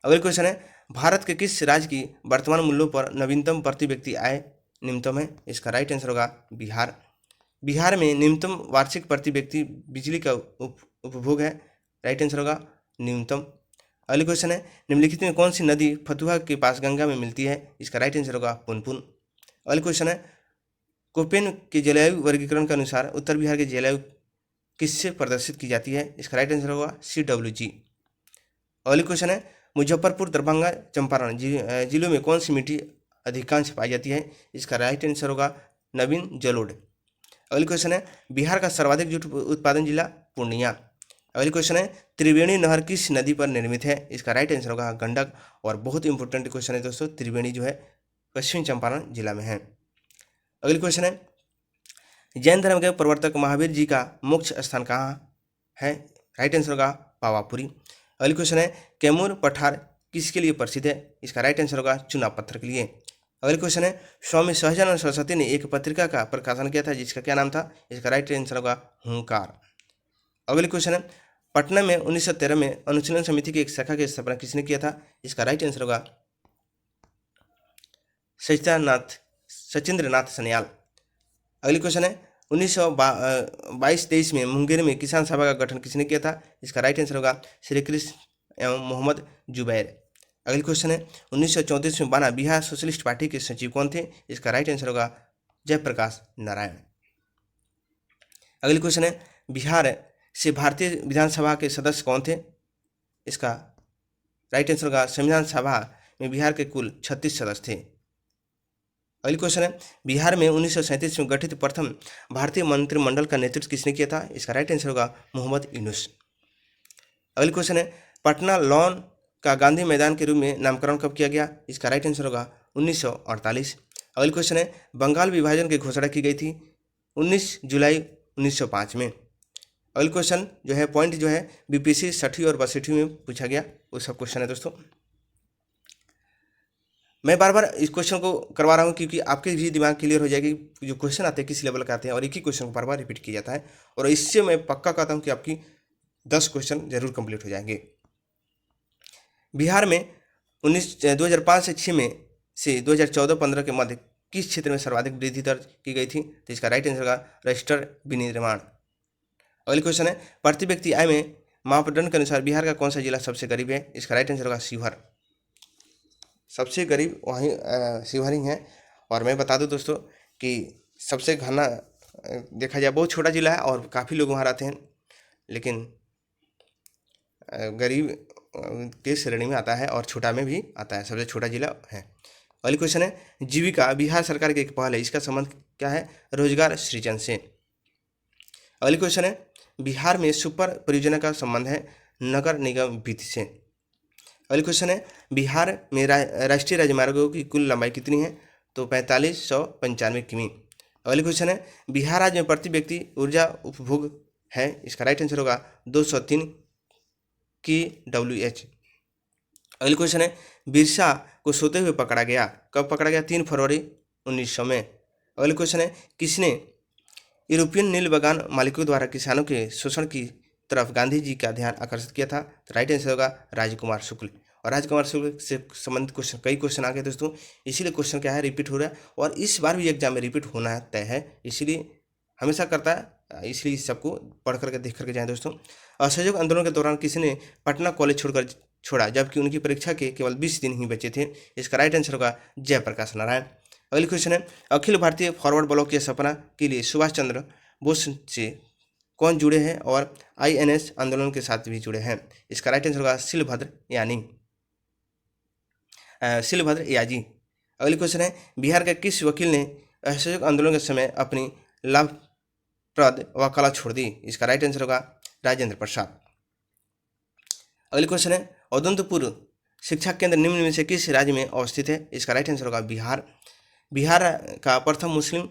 अगली क्वेश्चन है, भारत के किस राज्य की वर्तमान मूल्यों पर नवीनतम प्रति व्यक्ति आय न्यूनतम है? इसका राइट आंसर होगा बिहार। बिहार में न्यूनतम वार्षिक प्रति व्यक्ति बिजली का उपभोग है, राइट आंसर होगा न्यूनतम। अगली क्वेश्चन है, निम्नलिखित में कौन सी नदी फतुहा के पास गंगा में मिलती है? इसका राइट आंसर होगा पुनपुन। अगली क्वेश्चन है, कोपेन के जलवायु वर्गीकरण के अनुसार उत्तर बिहार की जलवायु किससे प्रदर्शित की जाती है? इसका राइट आंसर होगा CWG। अगली क्वेश्चन है, मुजफ्फरपुर, दरभंगा, चंपारण जिलों में कौन सी मिट्टी अधिकांश पाई जाती है? इसका राइट आंसर होगा नवीन जलोढ़। अगली क्वेश्चन है, बिहार का सर्वाधिक जूट उत्पादन जिला पूर्णिया। अगली क्वेश्चन है, त्रिवेणी नहर किस नदी पर निर्मित है? इसका राइट आंसर होगा गंडक। और बहुत इंपॉर्टेंट क्वेश्चन है दोस्तों, त्रिवेणी जो है पश्चिमी चंपारण जिला में है। अगली क्वेश्चन है, जैन धर्म के प्रवर्तक महावीर जी का मोक्ष स्थान कहाँ है? राइट आंसर होगा पावापुरी। अगली क्वेश्चन है, कैमूर पठार किसके लिए प्रसिद्ध है? इसका राइट आंसर होगा चुनाव पत्थर के लिए। अगली क्वेश्चन है, स्वामी सहजानंद सरस्वती ने एक पत्रिका का प्रकाशन किया था जिसका क्या नाम था? इसका राइट आंसर होगा हुंकार। अगली क्वेश्चन है, पटना में 1913 में अनुशीलन समिति की एक शाखा की स्थापना किसने किया था? इसका राइट आंसर होगा सचिंद्र नाथ सन्याल। अगली क्वेश्चन है 1922-23 में मुंगेर में किसान सभा का गठन किसने किया था? इसका राइट आंसर होगा श्री कृष्ण एवं मोहम्मद जुबैर। अगली क्वेश्चन है 1934 में बना बिहार सोशलिस्ट पार्टी के सचिव कौन थे? इसका राइट आंसर होगा जयप्रकाश नारायण। अगली क्वेश्चन है बिहार से भारतीय विधानसभा के सदस्य कौन थे? इसका राइट आंसर होगा संविधान सभा में बिहार के कुल 36 सदस्य थे। अगली क्वेश्चन है बिहार में 1937 में गठित प्रथम भारतीय मंत्रिमंडल का नेतृत्व किसने किया था? इसका राइट आंसर होगा मोहम्मद यूनुस। अगली क्वेश्चन है पटना लॉन का गांधी मैदान के रूप में नामकरण कब किया गया? इसका राइट आंसर होगा 1948। अगली क्वेश्चन है बंगाल विभाजन की घोषणा की गई थी 19 जुलाई 1905 में। अगली क्वेश्चन जो है पॉइंट जो है बीपीएससी 60 और 62 में पूछा गया वो सब क्वेश्चन है दोस्तों। मैं बार बार इस क्वेश्चन को करवा रहा हूँ क्योंकि आपके भी दिमाग क्लियर हो जाएगी जो क्वेश्चन आते हैं किस लेवल के आते हैं और एक ही क्वेश्चन को बार बार रिपीट किया जाता है और इससे मैं पक्का कहता हूँ कि आपकी 10 क्वेश्चन जरूर कंप्लीट हो जाएंगे। बिहार में 2005 से 6 में से 2014-15 के मध्य किस क्षेत्र में सर्वाधिक वृद्धि दर्ज की गई थी? तो इसका राइट आंसर होगा रजिस्टर विनिर्माण। अगली क्वेश्चन है प्रति व्यक्ति आय में मापदंड के अनुसार बिहार का कौन सा जिला सबसे गरीब है? इसका राइट आंसर होगा शिवहर। सबसे गरीब वहीं शिवहर ही है। और मैं बता दूं दोस्तों कि सबसे घना देखा जाए बहुत छोटा जिला है और काफ़ी लोग वहाँ रहते हैं, लेकिन गरीब के श्रेणी में आता है और छोटा में भी आता है, सबसे छोटा जिला है। अगली क्वेश्चन है जीविका बिहार सरकार की एक पहल है, इसका संबंध क्या है? रोजगार सृजन से। अगली क्वेश्चन है बिहार में सुपर परियोजना का संबंध है नगर निगम वित्त से। अगली क्वेश्चन है बिहार में राष्ट्रीय राजमार्गों की कुल लंबाई कितनी है? तो 4595 किमी। अगली क्वेश्चन है बिहार राज्य में प्रति व्यक्ति ऊर्जा उपभोग है, इसका राइट आंसर होगा 203 kWh। अगली क्वेश्चन है बिरसा को सोते हुए पकड़ा गया, कब पकड़ा गया? 3 फरवरी 1900 में। अगली क्वेश्चन है किसने यूरोपियन नील बगान मालिकों द्वारा किसानों के शोषण की तरफ गांधी जी का ध्यान आकर्षित किया था? तो राइट आंसर होगा राजकुमार शुक्ल। और राजकुमार शुक्ल से संबंधित क्वेश्चन कई क्वेश्चन आ गए दोस्तों, इसीलिए क्वेश्चन क्या है रिपीट हो रहा है और इस बार भी एग्जाम में रिपीट होना तय है, इसीलिए हमेशा करता है, इसलिए सबको पढ़ करके देख करके जाएँ दोस्तों। असहयोग आंदोलन के दौरान किसने पटना कॉलेज छोड़ा जबकि उनकी परीक्षा के केवल 20 दिन ही बचे थे? इसका राइट आंसर होगा जयप्रकाश नारायण। अगली क्वेश्चन है अखिल भारतीय फॉरवर्ड ब्लॉक की स्थापना के लिए सुभाष चंद्र बोस से कौन जुड़े हैं और INS आंदोलन के साथ भी जुड़े हैं? इसका राइट आंसर होगा शिलभद्र याजी। अगली क्वेश्चन है बिहार के किस वकील ने असहयोग आंदोलन के समय अपनी लाभप्रद वकालत छोड़ दी? इसका राइट आंसर होगा राजेंद्र प्रसाद। अगली क्वेश्चन है औदंतपुर शिक्षा केंद्र निम्न में से किस राज्य में अवस्थित है? इसका राइट आंसर होगा बिहार। बिहार का प्रथम मुस्लिम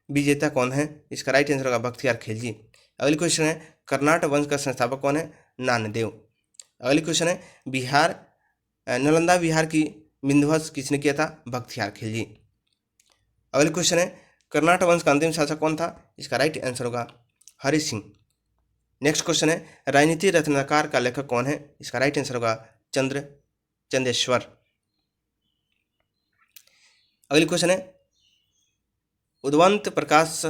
विजेता कौन है? इसका राइट आंसर होगा बख्तियार खिलजी। अगली क्वेश्चन है कर्नाटक वंश का संस्थापक कौन है? नानदेव। अगली क्वेश्चन है नालंदा विहार की विध्वंस किसने किया था? बख्तियार खिलजी। अगली क्वेश्चन है कर्नाटक वंश का अंतिम शासक कौन था? इसका राइट आंसर होगा हरि सिंह। नेक्स्ट क्वेश्चन है राजनीति रत्नाकर का लेखक कौन है? इसका राइट आंसर होगा चंदेश्वर। अगली क्वेश्चन है उद्वंत प्रकाश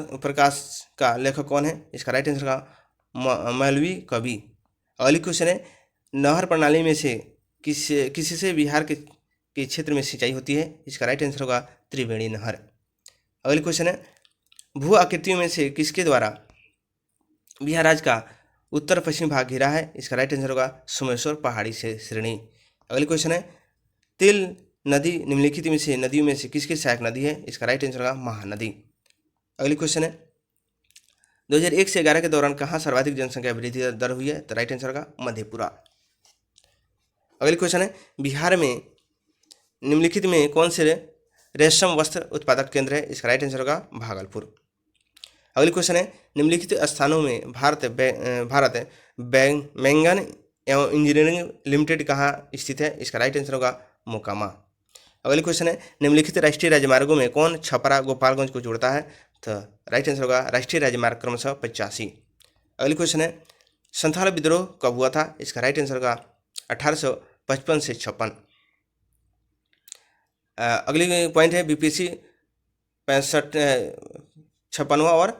का लेखक कौन है? इसका राइट आंसर होगा मौलवी कवि। अगली क्वेश्चन है नहर प्रणाली में से किसी से बिहार के क्षेत्र में सिंचाई होती है? इसका राइट आंसर होगा त्रिवेणी नहर। अगली क्वेश्चन है भू आकृतियों में से किसके द्वारा बिहार राज्य का उत्तर पश्चिम भाग घिरा है? इसका राइट आंसर होगा सोमेश्वर पहाड़ी से श्रेणी। अगली क्वेश्चन है तिल नदी निम्नलिखित में से नदियों में से किसकी सहायक नदी है? इसका राइट आंसर होगा महानदी। अगली क्वेश्चन है 2001 से 11 के दौरान कहाँ सर्वाधिक जनसंख्या वृद्धि दर हुई है? तो राइट आंसर होगा मधेपुरा। अगली क्वेश्चन है बिहार में निम्नलिखित में कौन से रेशम वस्त्र उत्पादक केंद्र है? इसका राइट आंसर होगा भागलपुर। अगली क्वेश्चन है निम्नलिखित स्थानों में भारत बैंगन एवं इंजीनियरिंग लिमिटेड कहाँ स्थित है? इसका राइट आंसर होगा मोकामा। अगली क्वेश्चन है निम्नलिखित राष्ट्रीय राजमार्गों में कौन छपरा गोपालगंज को जोड़ता है? तो राइट आंसर होगा राष्ट्रीय राजमार्ग क्रमशः 85। अगली क्वेश्चन है संथाल विद्रोह कब हुआ था? इसका राइट आंसर होगा 1855 से 56। अगली पॉइंट है बीपीएससी 56वां और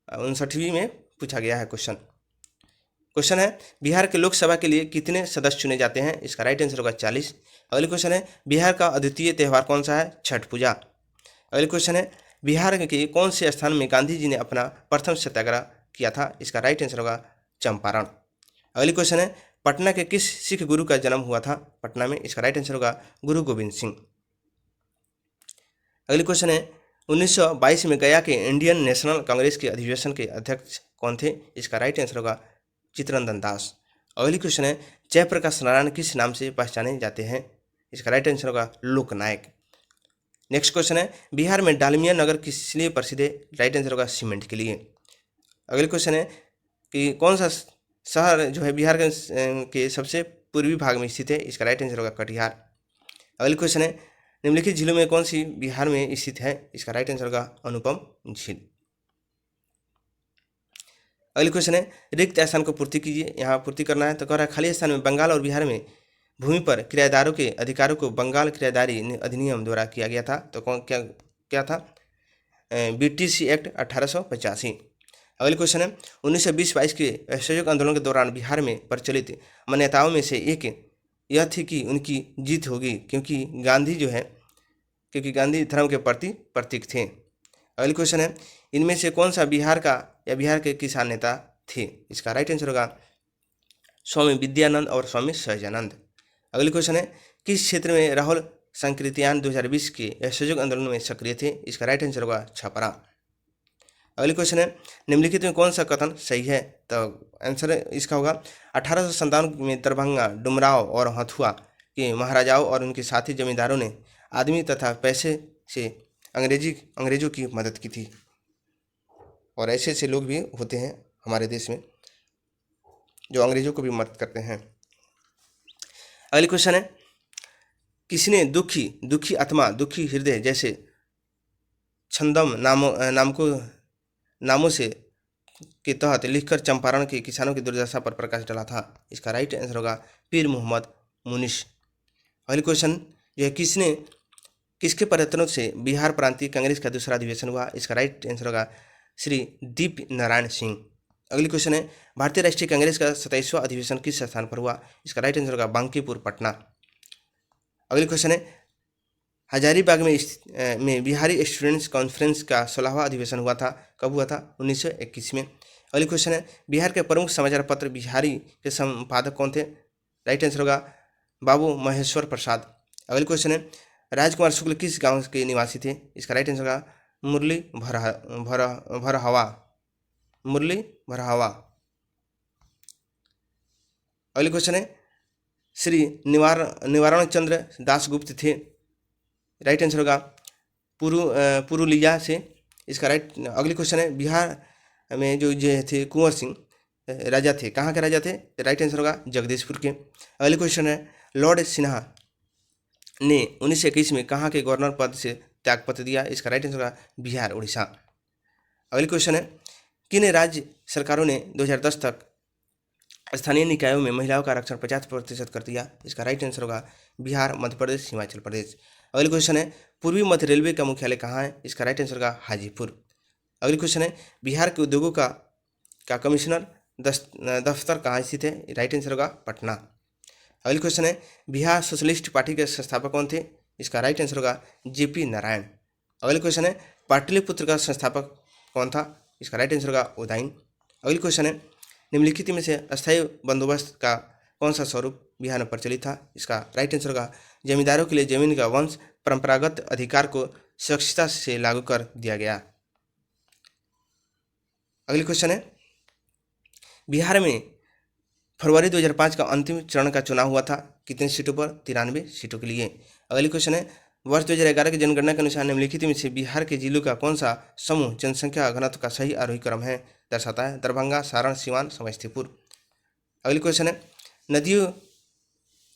59वीं में पूछा गया है क्वेश्चन। क्वेश्चन है बिहार के लोकसभा के लिए कितने सदस्य चुने जाते हैं? इसका राइट आंसर होगा 40। अगली क्वेश्चन है बिहार का अद्वितीय त्यौहार कौन सा है? छठ पूजा। अगली क्वेश्चन है बिहार के कौन से स्थान में गांधी जी ने अपना प्रथम सत्याग्रह किया था? इसका राइट आंसर होगा चंपारण। अगली क्वेश्चन है पटना के किस सिख गुरु का जन्म हुआ था पटना में? इसका राइट आंसर होगा गुरु गोविंद सिंह। अगली क्वेश्चन है 1922 में गया के इंडियन नेशनल कांग्रेस के अधिवेशन के अध्यक्ष कौन थे? इसका राइट आंसर होगा चित्तरंजन दास। अगली क्वेश्चन है जयप्रकाश नारायण किस नाम से पहचाने जाते हैं? इसका राइट आंसर होगा लोकनायक। नेक्स्ट क्वेश्चन है बिहार में डालमिया नगर किस लिए प्रसिद्ध है? राइट आंसर होगा सीमेंट के लिए। अगली क्वेश्चन है कि कौन सा शहर जो है बिहार के सबसे पूर्वी भाग में स्थित है? इसका राइट आंसर होगा कटिहार। अगली क्वेश्चन है निम्नलिखित झीलों में कौन सी बिहार में स्थित है? इसका राइट आंसर होगा अनुपम झील। अगली क्वेश्चन है रिक्त स्थान को पूर्ति कीजिए। यहाँ पूर्ति करना है तो कह रहा है खाली स्थान में बंगाल और बिहार में भूमि पर किराएदारों के अधिकारों को बंगाल किराएदारी अधिनियम द्वारा किया गया था। तो कौन क्या था? BTC act 1885। अगली क्वेश्चन है 1920-22 के असहयोग आंदोलन के दौरान बिहार में प्रचलित मान्यताओं में से एक यह थी कि उनकी जीत होगी क्योंकि गांधी धर्म के प्रति प्रतीक थे। अगली क्वेश्चन है इनमें से कौन सा बिहार के किसान नेता थे? इसका राइट आंसर होगा स्वामी विद्यानंद और स्वामी सहजानंद। अगली क्वेश्चन है किस क्षेत्र में राहुल संकृत्यान 2020 के असहयोग आंदोलन में सक्रिय थे? इसका राइट आंसर होगा छपरा। अगली क्वेश्चन है निम्नलिखित में कौन सा कथन सही है? तो आंसर इसका होगा 1857 में दरभंगा, डुमराव और हथुआ के महाराजाओं और उनके साथी जमींदारों ने आदमी तथा पैसे से अंग्रेजों की मदद की थी। और ऐसे ऐसे लोग भी होते हैं हमारे देश में जो अंग्रेजों को भी मदद करते हैं। अगली क्वेश्चन है किसने दुखी आत्मा, दुखी हृदय जैसे छंदम नामों से के तहत लिखकर चंपारण के किसानों की दुर्दशा पर प्रकाश डाला था? इसका राइट आंसर होगा पीर मोहम्मद मुनिश। अगली क्वेश्चन जो है किसके प्रयत्नों से बिहार प्रांतीय कांग्रेस का दूसरा अधिवेशन हुआ? इसका राइट आंसर होगा श्री दीप नारायण सिंह। अगली क्वेश्चन है भारतीय राष्ट्रीय कांग्रेस का 27वां अधिवेशन किस स्थान पर हुआ? इसका राइट आंसर होगा बांकीपुर पटना। अगली क्वेश्चन है हजारीबाग में बिहारी स्टूडेंट्स कॉन्फ्रेंस का 16वां अधिवेशन हुआ था। कब हुआ था? 1921 में। अगली क्वेश्चन है बिहार के प्रमुख समाचार पत्र बिहारी के संपादक कौन थे? राइट आंसर होगा बाबू महेश्वर प्रसाद। अगली क्वेश्चन है राजकुमार शुक्ल किस गांव के निवासी थे? इसका राइट आंसर होगा मुरली भरहवा। अगली क्वेश्चन है श्री निवारण चंद्र दासगुप्त थे। राइट आंसर होगा पुरुलिया से। इसका अगली क्वेश्चन है बिहार में जो थे कुंवर सिंह राजा थे, कहाँ के राजा थे? राइट आंसर होगा जगदीशपुर के। अगली क्वेश्चन है लॉर्ड सिन्हा ने 1921 में कहाँ के गवर्नर पद से त्यागपत्र दिया? इसका राइट आंसर होगा बिहार उड़ीसा। अगली क्वेश्चन है किन राज्य सरकारों ने 2010 तक स्थानीय निकायों में महिलाओं का आरक्षण 50% कर दिया? इसका राइट आंसर होगा बिहार, मध्य प्रदेश, हिमाचल प्रदेश। अगली क्वेश्चन है पूर्वी मध्य रेलवे का मुख्यालय कहाँ है? इसका राइट आंसर होगा हाजीपुर। अगली क्वेश्चन है बिहार के उद्योगों का कमिश्नर दफ्तर कहाँ स्थित है? राइट आंसर होगा पटना। अगली क्वेश्चन है बिहार सोशलिस्ट पार्टी के संस्थापक कौन थे? इसका राइट आंसर होगा जेपी नारायण। अगली क्वेश्चन है पाटलिपुत्र का संस्थापक कौन था? इसका राइट आंसर होगा उदयन। अगली क्वेश्चन है निम्नलिखित में से अस्थायी बंदोबस्त का कौन सा स्वरूप बिहार में प्रचलित था? इसका राइट आंसर होगा जमींदारों के लिए जमीन का वंश परंपरागत अधिकार को सख्तता से लागू कर दिया गया। अगली क्वेश्चन है बिहार में फरवरी 2005 का अंतिम चरण का चुनाव हुआ था कितनी सीटों पर? 93 सीटों के लिए। अगली क्वेश्चन है वर्ष 2011 की जनगणना के अनुसार निम्नलिखित में से बिहार के जिलों का कौन सा समूह जनसंख्या घनत्व का सही आरोही क्रम है दर्शाता है? दरभंगा, सारण, सिवान, समस्तीपुर। अगली क्वेश्चन है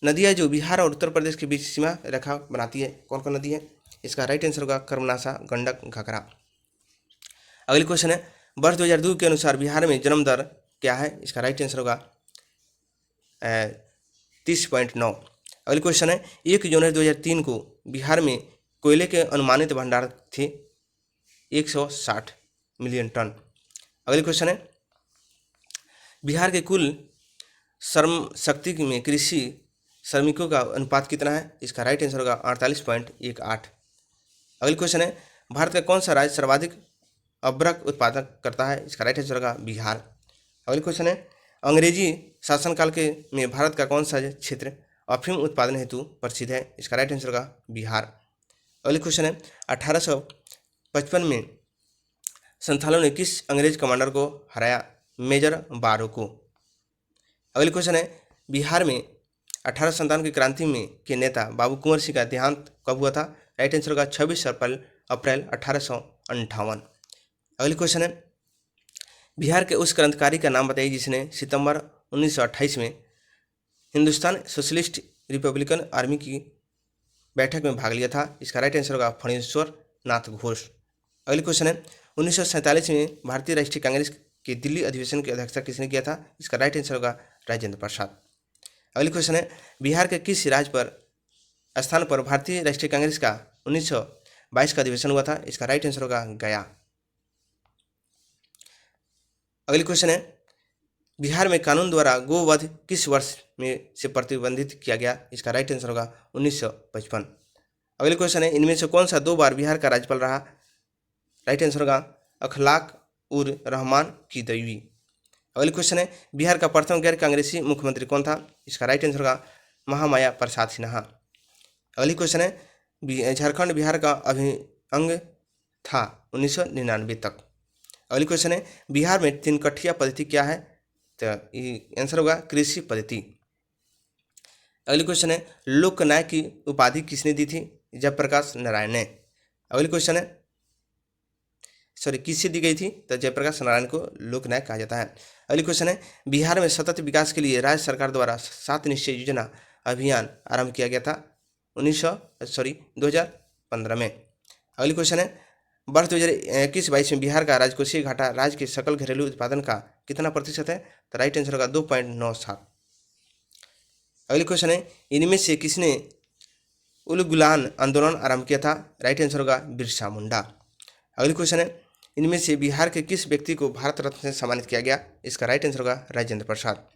नदियाँ जो बिहार और उत्तर प्रदेश के बीच सीमा रेखा बनाती है, कौन कौन नदी है? इसका राइट आंसर होगा कर्मनाशा, गंडक, घाघरा। अगली क्वेश्चन है वर्ष 2002 के अनुसार बिहार में जन्म दर क्या है? इसका राइट आंसर होगा 30.9। अगली क्वेश्चन है, 1 जनवरी 2003 को बिहार में कोयले के अनुमानित भंडार थे 160 मिलियन टन। अगली क्वेश्चन है, बिहार के कुल श्रम शक्ति में कृषि श्रमिकों का अनुपात कितना है? इसका राइट आंसर होगा 48.18। अगली क्वेश्चन है, भारत का कौन सा राज्य सर्वाधिक अभ्रक उत्पादन करता है? इसका राइट आंसर होगा बिहार। अगली क्वेश्चन है, अंग्रेजी शासनकाल के में भारत का कौन सा क्षेत्र अफीम उत्पादन हेतु प्रसिद्ध है? इसका राइट आंसर होगा बिहार। अगली क्वेश्चन है, 1855 में संथालों ने किस अंग्रेज कमांडर को हराया? मेजर बारो को। अगली क्वेश्चन है, बिहार में 1857 की क्रांति में के नेता बाबू कुंवर सिंह का देहांत कब हुआ था? राइट आंसर होगा 26 अप्रैल 1858। अगली क्वेश्चन है, बिहार के उस क्रांतिकारी का नाम बताइए जिसने सितंबर 1928 में हिंदुस्तान सोशलिस्ट रिपब्लिकन आर्मी की बैठक में भाग लिया था? इसका राइट आंसर होगा फणीश्वर नाथ घोष। अगली क्वेश्चन है, 1947 में भारतीय राष्ट्रीय कांग्रेस के दिल्ली अधिवेशन की अध्यक्षता किसने किया था? इसका राइट आंसर होगा राजेंद्र प्रसाद। अगली क्वेश्चन है, बिहार के किस राज्य पर स्थान पर भारतीय राष्ट्रीय कांग्रेस का 1922 का अधिवेशन हुआ था? इसका राइट आंसर होगा गया। अगली क्वेश्चन है, बिहार में कानून द्वारा गोवध किस वर्ष में से प्रतिबंधित किया गया? इसका राइट आंसर होगा 1955। अगली क्वेश्चन है, इनमें से कौन सा 2 बार बिहार का राज्यपाल रहा? राइट आंसर होगा अखलाक उर रहमान की दईवी। अगली क्वेश्चन है, बिहार का प्रथम गैर कांग्रेसी मुख्यमंत्री कौन था? इसका राइट आंसर होगा महामाया प्रसाद सिन्हा। अगली क्वेश्चन है, झारखंड बिहार का अभिअंग था 1999 तक। अगली क्वेश्चन है, बिहार में 3 कठिया पद्धति क्या है? तो आंसर होगा कृषि पद्धति। अगली क्वेश्चन है, लोकनायक की उपाधि किसने दी थी? जयप्रकाश नारायण ने। अगली क्वेश्चन है, किससे दी गई थी? तो जयप्रकाश नारायण को लोकनायक कहा जाता है। अगली क्वेश्चन है, बिहार में सतत विकास के लिए राज्य सरकार द्वारा 7 निश्चय योजना अभियान आरंभ किया गया था 2015 में। अगली क्वेश्चन है, वर्ष 2021-22 में बिहार का राजकोषीय घाटा राज्य के सकल घरेलू उत्पादन का कितना प्रतिशत है? तो राइट आंसर होगा 2.97। अगली क्वेश्चन है, इनमें से किसने उलगुलान आंदोलन आरंभ किया था? राइट आंसर होगा बिरसा मुंडा। अगली क्वेश्चन है, इनमें से बिहार के किस व्यक्ति को भारत रत्न से सम्मानित किया गया? इसका राइट आंसर होगा राजेंद्र प्रसाद।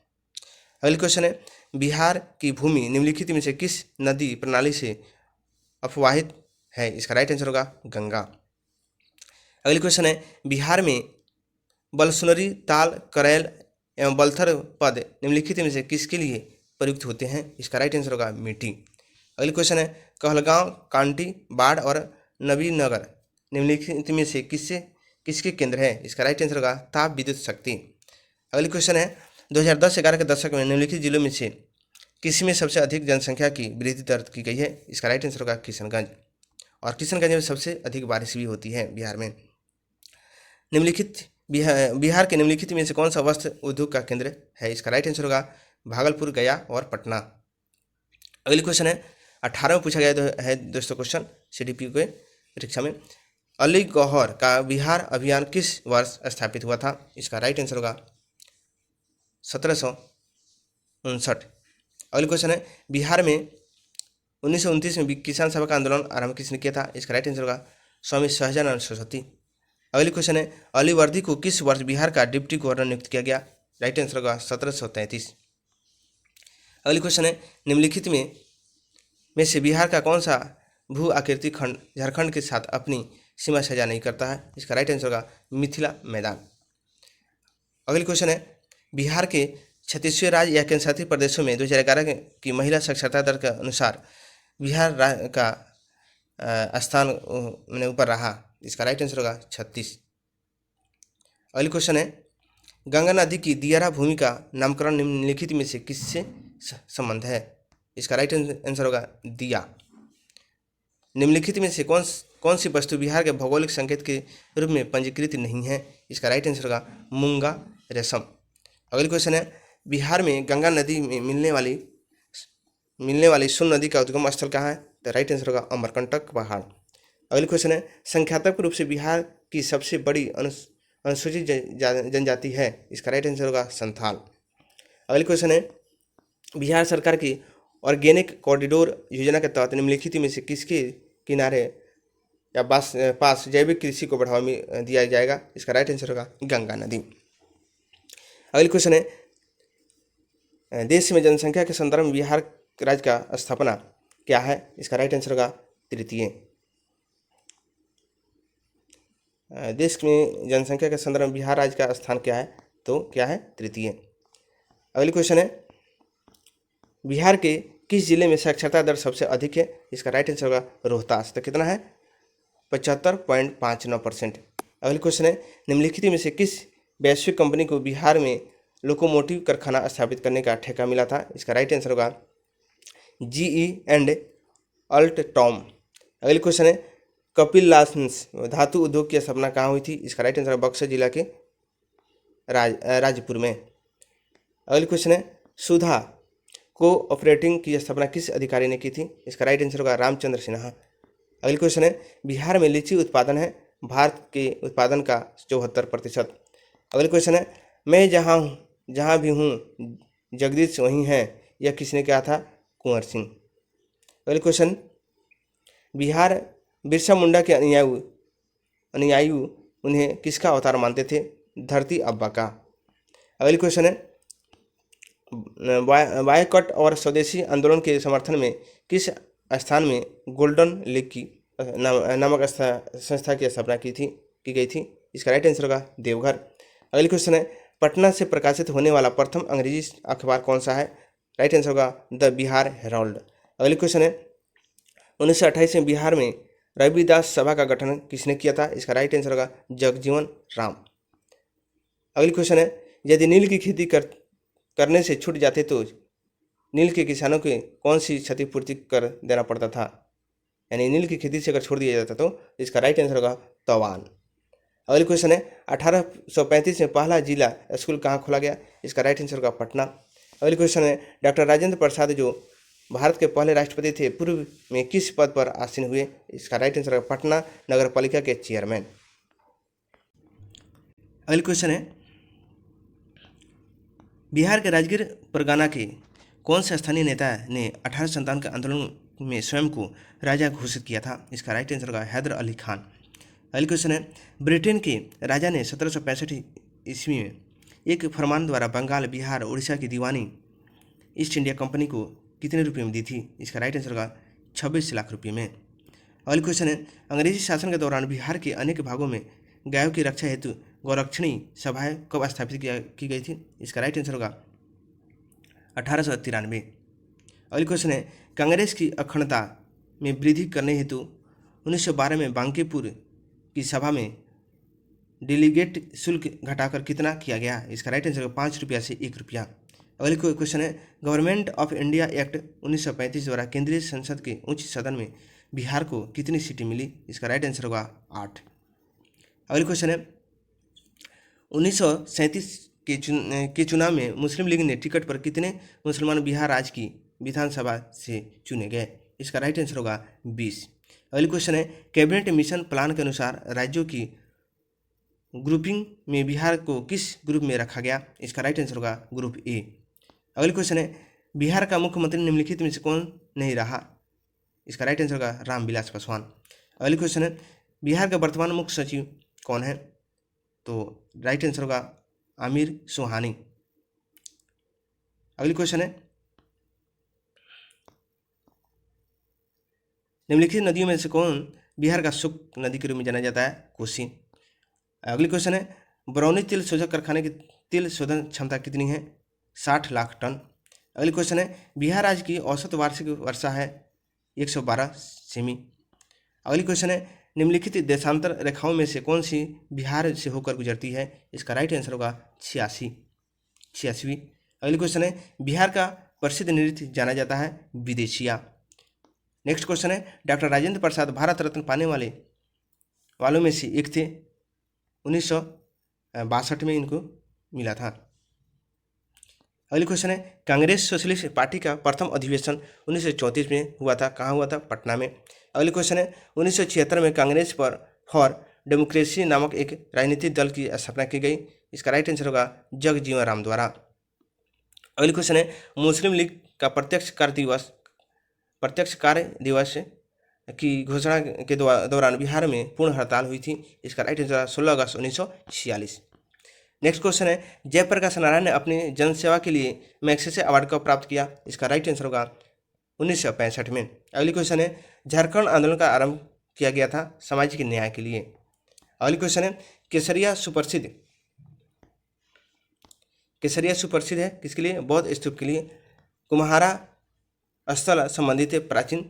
अगली क्वेश्चन है, बिहार की भूमि निम्नलिखित में से किस नदी प्रणाली से अपवाहित है? इसका राइट आंसर होगा गंगा। अगली क्वेश्चन है, बिहार में बलसुनरी, ताल, करैल एवं बलथर पद निम्नलिखित में से किसके लिए प्रयुक्त होते हैं? इसका राइट आंसर होगा मिट्टी। अगली क्वेश्चन है, कहलगांव, कांटी, बाढ़ और नबीनगर निम्नलिखित में से किसके केंद्र है? इसका राइट आंसर होगा ताप विद्युत शक्ति। अगली क्वेश्चन है, 2010-11 के दशक में निम्नलिखित जिलों में से किसमें सबसे अधिक जनसंख्या की वृद्धि दर्ज की गई है? इसका राइट आंसर होगा किशनगंज। और किशनगंज में सबसे अधिक बारिश भी होती है बिहार में। निम्नलिखित बिहार के निम्नलिखित में से कौन सा वस्त्र उद्योग का केंद्र है? इसका राइट आंसर होगा भागलपुर, गया और पटना। अगली क्वेश्चन है, 18 में पूछा गया है दोस्तों क्वेश्चन CDPO के परीक्षा में, अली गौहर का बिहार अभियान किस वर्ष स्थापित हुआ था? इसका राइट आंसर होगा 1759। अगली क्वेश्चन है, बिहार में 1929 में किसान सभा का आंदोलन आरंभ किसने किया था? इसका राइट आंसर होगा स्वामी सहजानंद सरस्वती। अगली क्वेश्चन है, अली वर्दी को किस वर्ष बिहार का डिप्टी गवर्नर नियुक्त किया गया? राइट आंसर होगा 1733। अगली क्वेश्चन है, निम्नलिखित में से बिहार का कौन सा भू आकृति खंड झारखंड के साथ अपनी सीमा साझा नहीं करता है? इसका राइट आंसर होगा मिथिला मैदान। अगली क्वेश्चन है, बिहार के 36वें राज्य या केंद्र शासित प्रदेशों में 2011 की महिला साक्षरता दर के अनुसार बिहार का स्थान मैंने ऊपर रहा। इसका राइट आंसर होगा 36। अगली क्वेश्चन है, गंगा नदी की दियारा भूमि का नामकरण निम्नलिखित में से किससे संबंध है? इसका राइट आंसर होगा दिया। निम्नलिखित में से कौन सी वस्तु बिहार के भौगोलिक संकेत के रूप में पंजीकृत नहीं है? इसका राइट आंसर होगा मूंगा रेशम। अगली क्वेश्चन है, बिहार में गंगा नदी में मिलने वाली सोन नदी का उद्गम स्थल कहाँ है? तो राइट आंसर होगा अमरकंटक पहाड़। अगली क्वेश्चन है, संख्यात्मक रूप से बिहार की सबसे बड़ी अनुसूचित जनजाति है? इसका राइट आंसर होगा संथाल। अगली क्वेश्चन है, बिहार सरकार की ऑर्गेनिक कॉरिडोर योजना के तहत निम्नलिखित में से किसके किनारे या पास जैविक कृषि को बढ़ावा दिया जाएगा? इसका राइट आंसर होगा गंगा नदी। अगली क्वेश्चन है, देश में जनसंख्या के संदर्भ में बिहार राज्य का स्थापना क्या है? इसका राइट आंसर होगा तृतीय। देश में जनसंख्या के संदर्भ में बिहार राज्य का स्थान क्या है? तो क्या है? तृतीय। अगली क्वेश्चन है, बिहार के किस जिले में साक्षरता दर सबसे अधिक है? इसका राइट आंसर होगा रोहतास। तो कितना है? 75.59%। अगली क्वेश्चन है, निम्नलिखित में से किस वैश्विक कंपनी को बिहार में लोकोमोटिव कारखाना स्थापित करने का ठेका मिला था? इसका राइट आंसर होगा GE एंड अल्टटॉम। अगली क्वेश्चन है, कपिल लाइसेंस धातु उद्योग की स्थापना कहाँ हुई थी? इसका राइट आंसर बक्सर जिला के राजपुर में। अगली क्वेश्चन है, सुधा कोऑपरेटिव की स्थापना किस अधिकारी ने की थी? इसका राइट आंसर होगा रामचंद्र सिन्हा। अगली क्वेश्चन है, बिहार में लीची उत्पादन है भारत के उत्पादन का 74%। अगली क्वेश्चन है, मैं जहाँ भी हूँ जगदीश वहीं है, यह किसने कहा था? कुंवर सिंह। अगली क्वेश्चन, बिहार बिरसा मुंडा के अनुयायी उन्हें किसका अवतार मानते थे? धरती अब्बा का। अगली क्वेश्चन है, बायकॉट और स्वदेशी आंदोलन के समर्थन में किस स्थान में गोल्डन लीग की नामक संस्था की स्थापना की गई थी? इसका राइट आंसर होगा देवघर। अगली क्वेश्चन है, पटना से प्रकाशित होने वाला प्रथम अंग्रेजी अखबार कौन सा है? राइट आंसर होगा द बिहार हेराल्ड। अगली क्वेश्चन है, 1928 में बिहार में रविदास सभा का गठन किसने किया था? इसका राइट आंसर होगा जगजीवन राम। अगली क्वेश्चन है, यदि नील की खेती करने से छूट जाते तो नील के किसानों को कौन सी क्षतिपूर्ति कर देना पड़ता था? यानी नील की खेती से अगर छोड़ दिया जाता तो इसका राइट आंसर होगा तवान। अगली क्वेश्चन है, 1835 में पहला जिला स्कूल कहाँ खोला गया? इसका राइट आंसर होगा पटना। अगली क्वेश्चन है, डॉक्टर राजेंद्र प्रसाद जो भारत के पहले राष्ट्रपति थे पूर्व में किस पद पर आसीन हुए? इसका राइट आंसर होगा पटना नगर पालिका के चेयरमैन। अगली क्वेश्चन है, बिहार के राजगीर परगना के कौन से स्थानीय नेता ने 1857 के आंदोलन में स्वयं को राजा घोषित किया था? इसका राइट आंसर होगा हैदर अली खान। अगली क्वेश्चन है, ब्रिटेन के राजा ने 1765 ईस्वी में एक फरमान द्वारा बंगाल, बिहार, उड़ीसा की दीवानी ईस्ट इंडिया कंपनी को कितने रुपये में दी थी? इसका राइट आंसर होगा 26 लाख रुपये में। अगली क्वेश्चन है, अंग्रेजी शासन के दौरान बिहार के अनेक भागों में गायों की रक्षा हेतु गौरक्षणी सभाएं कब स्थापित की गई थी? इसका राइट आंसर होगा 1893। अगली क्वेश्चन है, कांग्रेस की अखंडता में वृद्धि करने हेतु 1912 में बांकीपुर की सभा में डेलीगेट शुल्क घटाकर कितना किया गया? इसका राइट आंसर होगा 5 रुपया से 1 रुपया। अगली क्वेश्चन है, गवर्नमेंट ऑफ इंडिया एक्ट 1935 द्वारा केंद्रीय संसद के उच्च सदन में बिहार को कितनी सीटें मिली? इसका राइट आंसर होगा 8। अगली क्वेश्चन है, 1937 के चुनाव में मुस्लिम लीग ने टिकट पर कितने मुसलमान बिहार राज्य की विधानसभा से चुने गए? इसका राइट आंसर होगा 20। अगली क्वेश्चन है, कैबिनेट मिशन प्लान के अनुसार राज्यों की ग्रुपिंग में बिहार को किस ग्रुप में रखा गया? इसका राइट आंसर होगा ग्रुप ए। अगली क्वेश्चन है, बिहार का मुख्यमंत्री निम्नलिखित में से कौन नहीं रहा? इसका राइट आंसर होगा रामविलास पासवान। अगली क्वेश्चन है, बिहार का वर्तमान मुख्य सचिव कौन है? तो राइट आंसर होगा आमिर सुहानी। अगली क्वेश्चन है, निम्नलिखित नदियों में से कौन बिहार का शुष्क नदी के रूप में जाना जाता है? कोसी। अगली क्वेश्चन है, बरौनी तेल शोधक कारखाने की तेल शोधन क्षमता कितनी है? 60 लाख टन। अगली क्वेश्चन है, बिहार राज्य की औसत वार्षिक वर्षा है 112 सेमी। अगली क्वेश्चन है, निम्नलिखित देशांतर रेखाओं में से कौन सी बिहार से होकर गुजरती है? इसका राइट आंसर होगा 86वीं। अगली क्वेश्चन है, बिहार का प्रसिद्ध नृत्य जाना जाता है विदेशिया। नेक्स्ट क्वेश्चन है, डॉक्टर राजेंद्र प्रसाद भारत रत्न पाने वालों में से एक थे। 1962 में इनको मिला था। अगली क्वेश्चन है, कांग्रेस सोशलिस्ट पार्टी का प्रथम अधिवेशन 1934 में हुआ था। कहाँ हुआ था? पटना में। अगली क्वेश्चन है, 1976 में कांग्रेस फॉर डेमोक्रेसी नामक एक राजनीतिक दल की स्थापना की गई? इसका राइट आंसर होगा जगजीवन राम द्वारा। अगली क्वेश्चन है, मुस्लिम लीग का प्रत्यक्ष कार्य दिवस की घोषणा के दौरान बिहार में पूर्ण हड़ताल हुई थी। इसका राइट आंसर 16 अगस्त 1946। नेक्स्ट क्वेश्चन है, जयप्रकाश नारायण ने अपनी जनसेवा के लिए मैग्सेसे अवार्ड कब प्राप्त किया? इसका राइट आंसर होगा 1965 में। अगली क्वेश्चन है, झारखंड आंदोलन का आरंभ किया गया था सामाजिक न्याय के लिए। अगली क्वेश्चन है, केसरिया सुप्रसिद्ध है किसके लिए? बौद्ध स्तूप के लिए। कुम्हारा स्थल संबंधित है प्राचीन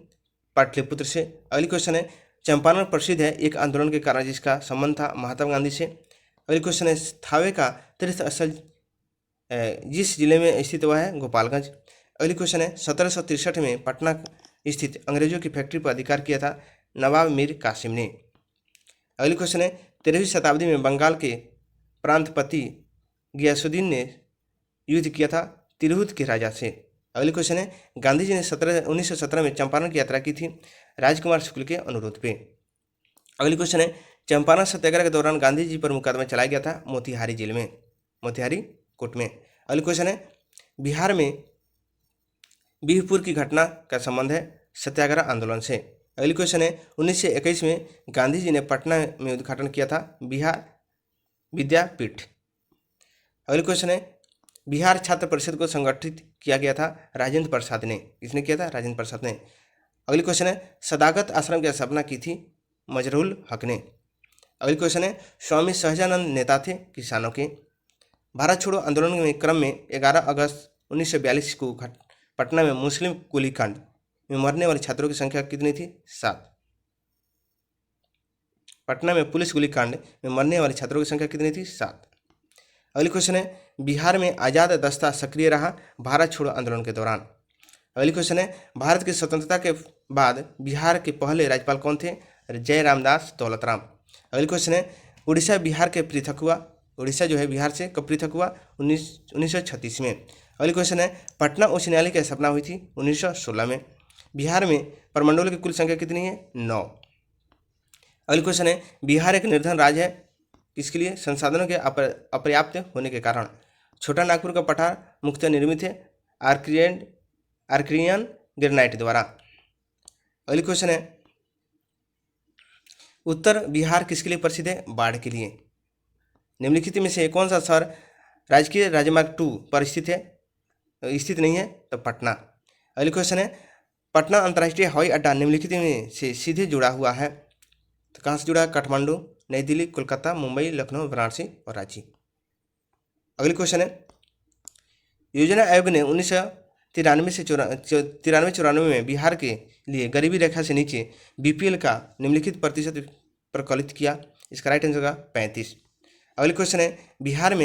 पाटलिपुत्र से। अगली क्वेश्चन है, चंपारण प्रसिद्ध है एक आंदोलन के कारण जिसका संबंध था महात्मा गांधी से। अगली क्वेश्चन है, थावे का तीर्थ स्थल जिस जिले में स्थित हुआ है गोपालगंज। अगली क्वेश्चन है, 1763 में पटना स्थित अंग्रेजों की फैक्ट्री पर अधिकार किया था नवाब मीर कासिम ने। अगली क्वेश्चन है, 13वीं शताब्दी में बंगाल के प्रांतपति गियासुद्दीन ने युद्ध किया था तिरहुत के राजा से। अगली क्वेश्चन है, गांधी जी ने 1917 में चंपारण की यात्रा की थी राजकुमार शुक्ल के अनुरोध पे। अगली क्वेश्चन है, चंपारण सत्याग्रह के दौरान गांधी जी पर मुकदमा चलाया गया था मोतिहारी जेल में, मोतिहारी कोर्ट में। अगली क्वेश्चन है, बिहार में बिहपुर की घटना का संबंध है सत्याग्रह आंदोलन से। अगली क्वेश्चन है, 1921 में गांधी जी ने पटना में उद्घाटन किया था बिहार विद्यापीठ। अगली क्वेश्चन है, बिहार छात्र परिषद को संगठित किया गया था राजेंद्र प्रसाद ने। किसने किया था? राजेंद्र प्रसाद ने। अगली क्वेश्चन है, सदाकत आश्रम की स्थापना की थी मजरूल हक ने। अगली क्वेश्चन है, स्वामी सहजानंद नेता थे किसानों के। भारत छोड़ो आंदोलन में क्रम में 11 अगस्त 1942 को पटना में मुस्लिम गोलीकांड में मरने वाले छात्रों की संख्या कितनी थी? 7। पटना में पुलिस गोलीकांड में मरने वाले छात्रों की संख्या कितनी थी? 7। अगली क्वेश्चन है, बिहार में आज़ाद दस्ता सक्रिय रहा भारत छोड़ो आंदोलन के दौरान। अगली क्वेश्चन है, भारत की स्वतंत्रता के बाद बिहार के पहले राज्यपाल कौन थे? जय रामदास दौलतराम। अगली क्वेश्चन है, उड़ीसा बिहार के पृथक हुआ, उड़ीसा जो है बिहार से कब पृथक हुआ? 1936 में। अगली क्वेश्चन है, पटना उच्च न्यायालय की स्थापना हुई थी 1916 में। बिहार में प्रमंडलों की कुल संख्या कितनी है? 9। अगली क्वेश्चन है, बिहार एक निर्धन राज्य है किसके लिए? संसाधनों के अपर्याप्त होने के कारण। छोटा नागपुर का पठार मुख्यतः निर्मित है आर्क्रियन ग्रेनाइट द्वारा। अगली क्वेश्चन है, उत्तर बिहार किसके लिए प्रसिद्ध है? बाढ़ के लिए। निम्नलिखित में से कौन सा शहर राजकीय राजमार्ग 2 पर स्थित नहीं है? तो पटना। अगली क्वेश्चन है, पटना अंतर्राष्ट्रीय हवाई अड्डा निम्नलिखित में से सीधे जुड़ा हुआ है? तो कहाँ से जुड़ा है? काठमांडू, नई दिल्ली, कोलकाता, मुंबई, लखनऊ, वाराणसी और रांची। अगली क्वेश्चन है, योजना आयोग ने 1993 से 94 में बिहार के लिए गरीबी रेखा से नीचे बीपीएल का निम्नलिखित प्रतिशत प्रकलित किया। इसका राइट आंसर होगा 35। अगली क्वेश्चन है, बिहार में